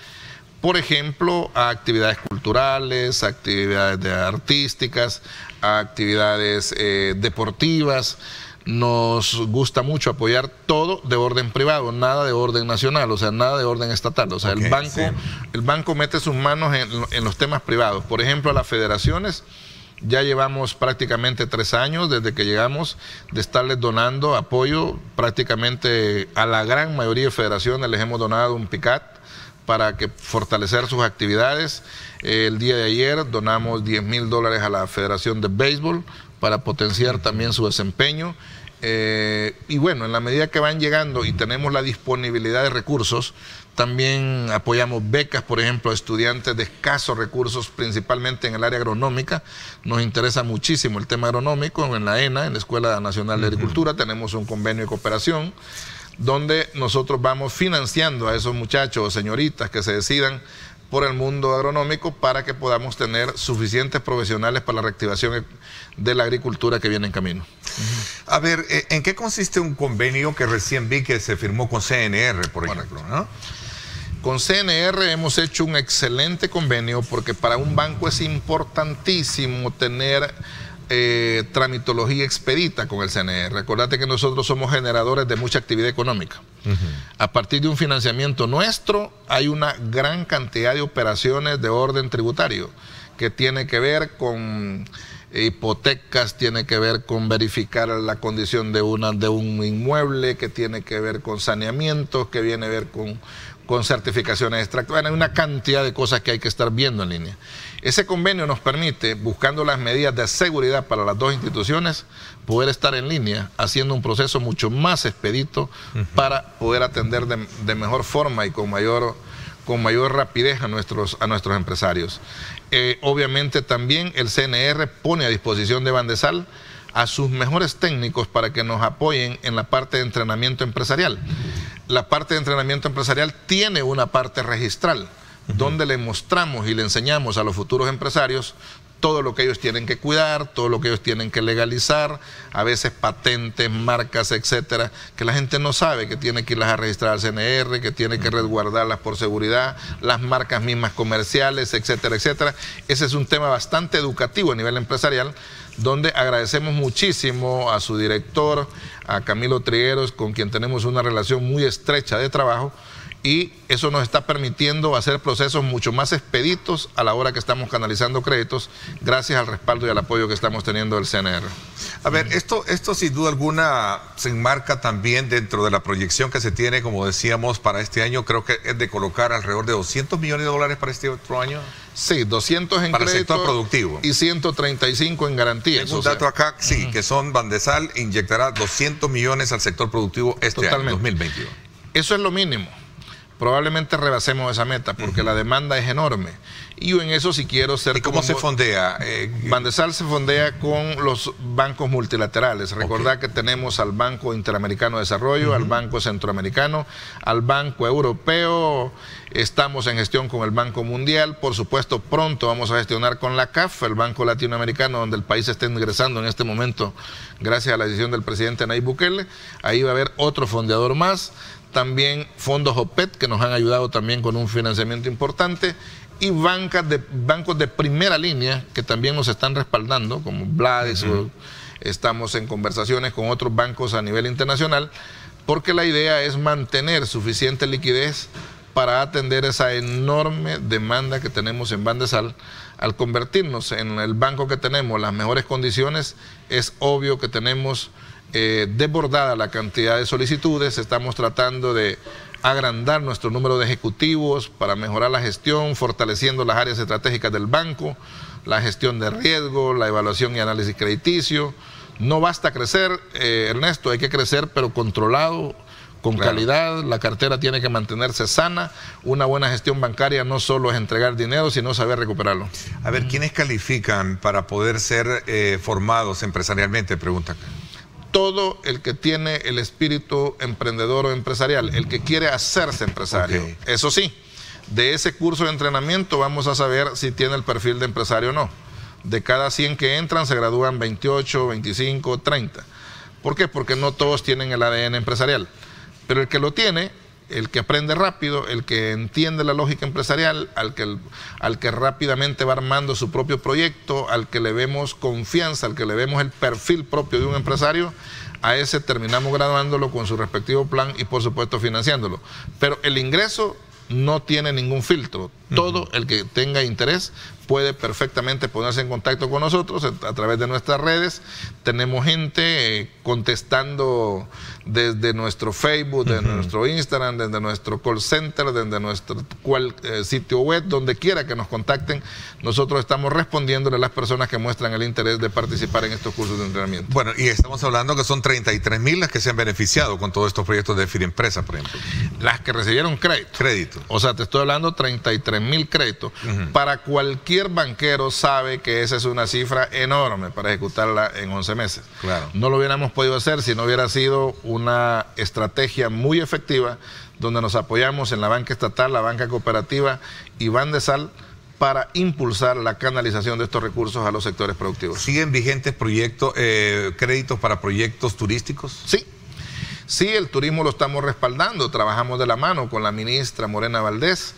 por ejemplo, a actividades culturales, a actividades artísticas, a actividades deportivas. Nos gusta mucho apoyar todo de orden privado, nada de orden nacional, o sea, nada de orden estatal. O sea, el banco mete sus manos en los temas privados. Por ejemplo, a las federaciones, ya llevamos prácticamente 3 años desde que llegamos de estarles donando apoyo prácticamente a la gran mayoría de federaciones. Les hemos donado un PICAT para que fortalecer sus actividades. El día de ayer donamos $10,000 a la Federación de Béisbol para potenciar también su desempeño. Y bueno, en la medida que van llegando y tenemos la disponibilidad de recursos, también apoyamos becas, por ejemplo, a estudiantes de escasos recursos, principalmente en el área agronómica. Nos interesa muchísimo el tema agronómico. En la ENA, en la Escuela Nacional de Agricultura, tenemos un convenio de cooperación donde nosotros vamos financiando a esos muchachos o señoritas que se decidan por el mundo agronómico para que podamos tener suficientes profesionales para la reactivación de la agricultura que viene en camino. A ver, ¿en qué consiste un convenio que recién vi que se firmó con CNR, por ejemplo, ¿no? Con CNR hemos hecho un excelente convenio porque para un banco es importantísimo tener tramitología expedita con el CNR. Recordate que nosotros somos generadores de mucha actividad económica. A partir de un financiamiento nuestro hay una gran cantidad de operaciones de orden tributario que tiene que ver con hipotecas, tiene que ver con verificar la condición de un inmueble, que tiene que ver con saneamientos, que viene a ver con certificaciones extractivas. Hay una cantidad de cosas que hay que estar viendo en línea. Ese convenio nos permite, buscando las medidas de seguridad para las dos instituciones, poder estar en línea, haciendo un proceso mucho más expedito para poder atender de mejor forma y con mayor rapidez a nuestros empresarios. Obviamente también el CNR pone a disposición de Bandesal a sus mejores técnicos para que nos apoyen en la parte de entrenamiento empresarial. La parte de entrenamiento empresarial tiene una parte registral, donde le mostramos y le enseñamos a los futuros empresarios todo lo que ellos tienen que cuidar, todo lo que ellos tienen que legalizar, a veces patentes, marcas, etcétera, que la gente no sabe, que tiene que irlas a registrar al CNR, que tiene que resguardarlas por seguridad, las marcas mismas comerciales, etcétera, etcétera. Ese es un tema bastante educativo a nivel empresarial, donde agradecemos muchísimo a su director, a Camilo Trigueros, con quien tenemos una relación muy estrecha de trabajo, y eso nos está permitiendo hacer procesos mucho más expeditos a la hora que estamos canalizando créditos, gracias al respaldo y al apoyo que estamos teniendo del CNR. A ver, esto sin duda alguna se enmarca también dentro de la proyección que se tiene, como decíamos, para este año. Creo que es de colocar alrededor de $200 millones para este otro año. Sí, 200 en para crédito el sector productivo y 135 en garantías. Tengo un dato acá, sí, que son Bandesal inyectará 200 millones al sector productivo este año, 2022. Eso es lo mínimo. Probablemente rebasemos esa meta porque la demanda es enorme. Y yo en eso sí quiero ser... ¿Y cómo se fondea? Bandesal se fondea con los bancos multilaterales. Recordad que tenemos al Banco Interamericano de Desarrollo, al Banco Centroamericano, al Banco Europeo. Estamos en gestión con el Banco Mundial. Por supuesto, pronto vamos a gestionar con la CAF, el Banco Latinoamericano, donde el país está ingresando en este momento gracias a la decisión del presidente Nayib Bukele. Ahí va a haber otro fondeador más. También fondos OPET que nos han ayudado también con un financiamiento importante, y bancos de primera línea que también nos están respaldando, como Bladis. Estamos en conversaciones con otros bancos a nivel internacional, porque la idea es mantener suficiente liquidez para atender esa enorme demanda que tenemos en Bandesal. Al convertirnos en el banco que tenemos las mejores condiciones, es obvio que tenemos desbordada la cantidad de solicitudes. Estamos tratando de agrandar nuestro número de ejecutivos para mejorar la gestión, fortaleciendo las áreas estratégicas del banco, la gestión de riesgo, la evaluación y análisis crediticio. No basta crecer, Ernesto, hay que crecer pero controlado, con calidad. La cartera tiene que mantenerse sana. Una buena gestión bancaria no solo es entregar dinero, sino saber recuperarlo. A ver, ¿quiénes califican para poder ser formados empresarialmente? Pregunta acá. Todo el que tiene el espíritu emprendedor o empresarial, el que quiere hacerse empresario. Eso sí, de ese curso de entrenamiento vamos a saber si tiene el perfil de empresario o no. De cada 100 que entran se gradúan 28, 25, 30. ¿Por qué? Porque no todos tienen el ADN empresarial. Pero el que lo tiene, el que aprende rápido, el que entiende la lógica empresarial, al que rápidamente va armando su propio proyecto, al que le vemos confianza, al que le vemos el perfil propio de un empresario, a ese terminamos graduándolo con su respectivo plan y por supuesto financiándolo. Pero el ingreso no tiene ningún filtro. Todo el que tenga interés puede perfectamente ponerse en contacto con nosotros a través de nuestras redes. Tenemos gente contestando desde nuestro Facebook, desde nuestro Instagram, desde nuestro call center, desde nuestro sitio web, donde quiera que nos contacten. Nosotros estamos respondiéndole a las personas que muestran el interés de participar en estos cursos de entrenamiento. Bueno, y estamos hablando que son 33,000 las que se han beneficiado con todos estos proyectos de Firempresa, por ejemplo. Las que recibieron crédito. O sea, te estoy hablando 33,000 créditos. Para cualquier banquero sabe que esa es una cifra enorme para ejecutarla en 11 meses. Claro. No lo hubiéramos podido hacer si no hubiera sido una estrategia muy efectiva donde nos apoyamos en la banca estatal, la banca cooperativa y Bandesal para impulsar la canalización de estos recursos a los sectores productivos. ¿Siguen vigentes proyectos, créditos para proyectos turísticos? Sí. Sí, el turismo lo estamos respaldando, trabajamos de la mano con la ministra Morena Valdés,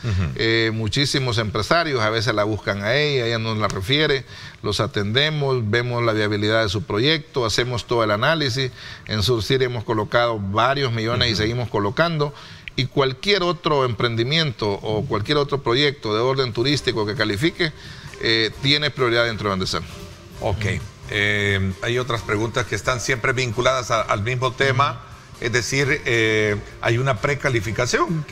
muchísimos empresarios a veces la buscan a ella nos la refiere, los atendemos, vemos la viabilidad de su proyecto, hacemos todo el análisis, en Surcir hemos colocado varios millones y seguimos colocando, y cualquier otro emprendimiento o cualquier otro proyecto de orden turístico que califique, tiene prioridad dentro de Bandesal. Ok, hay otras preguntas que están siempre vinculadas al mismo tema. Es decir, hay una precalificación,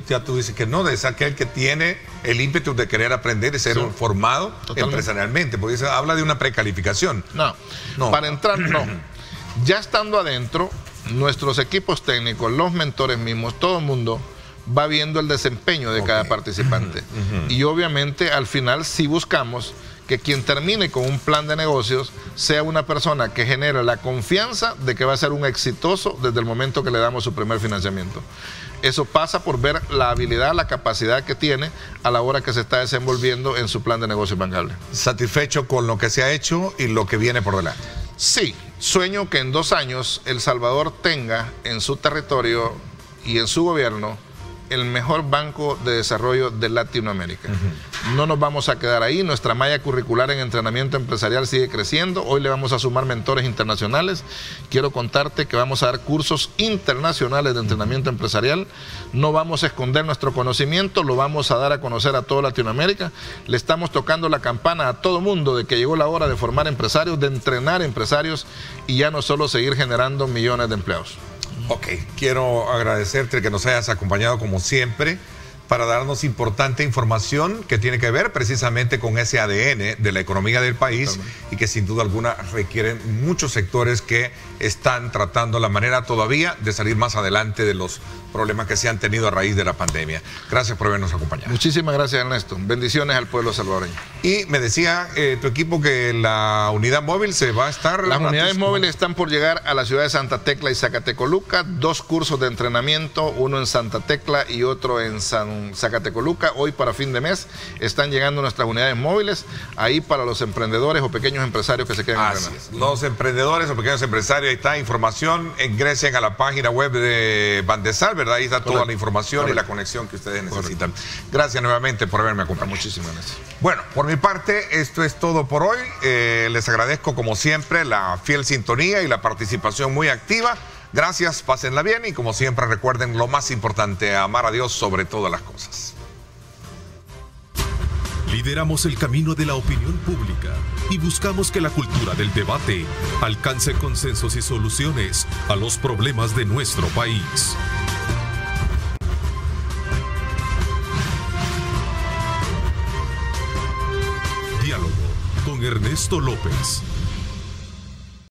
ya tú dices que no, es aquel que tiene el ímpetu de querer aprender y ser formado empresarialmente, porque se habla de una precalificación. No, para entrar no. Ya estando adentro, nuestros equipos técnicos, los mentores mismos, todo el mundo va viendo el desempeño de cada participante. Y obviamente al final sí buscamos que quien termine con un plan de negocios sea una persona que genere la confianza de que va a ser un exitoso desde el momento que le damos su primer financiamiento. Eso pasa por ver la habilidad, la capacidad que tiene a la hora que se está desenvolviendo en su plan de negocio bancable. ¿Satisfecho con lo que se ha hecho y lo que viene por delante? Sí, sueño que en 2 años El Salvador tenga en su territorio y en su gobierno el mejor banco de desarrollo de Latinoamérica. No nos vamos a quedar ahí, nuestra malla curricular en entrenamiento empresarial sigue creciendo, hoy le vamos a sumar mentores internacionales, quiero contarte que vamos a dar cursos internacionales de entrenamiento empresarial, no vamos a esconder nuestro conocimiento, lo vamos a dar a conocer a toda Latinoamérica, le estamos tocando la campana a todo mundo de que llegó la hora de formar empresarios, de entrenar empresarios y ya no solo seguir generando millones de empleados. Ok, quiero agradecerte que nos hayas acompañado como siempre para darnos importante información que tiene que ver precisamente con ese ADN de la economía del país y que sin duda alguna requieren muchos sectores que están tratando la manera todavía de salir más adelante de los problemas que se han tenido a raíz de la pandemia. Gracias por habernos acompañado. Muchísimas gracias, Ernesto. Bendiciones al pueblo salvadoreño. Y me decía tu equipo que la unidad móvil se va a estar... Las unidades móviles están por llegar a la ciudad de Santa Tecla y Zacatecoluca, 2 cursos de entrenamiento, uno en Santa Tecla y otro en Zacatecoluca. Hoy para fin de mes están llegando nuestras unidades móviles, ahí para los emprendedores o pequeños empresarios que se quieran entrenar. Los emprendedores o pequeños empresarios, ahí está información, ingresen a la página web de Bandesal, ¿verdad? Ahí está toda la información y la conexión que ustedes necesitan. Gracias nuevamente por haberme acompañado. Muchísimas gracias. Bueno, por mi parte, esto es todo por hoy. Les agradezco como siempre la fiel sintonía y la participación muy activa. Gracias, pásenla bien y como siempre recuerden lo más importante, amar a Dios sobre todas las cosas. Lideramos el camino de la opinión pública y buscamos que la cultura del debate alcance consensos y soluciones a los problemas de nuestro país. Diálogo con Ernesto López.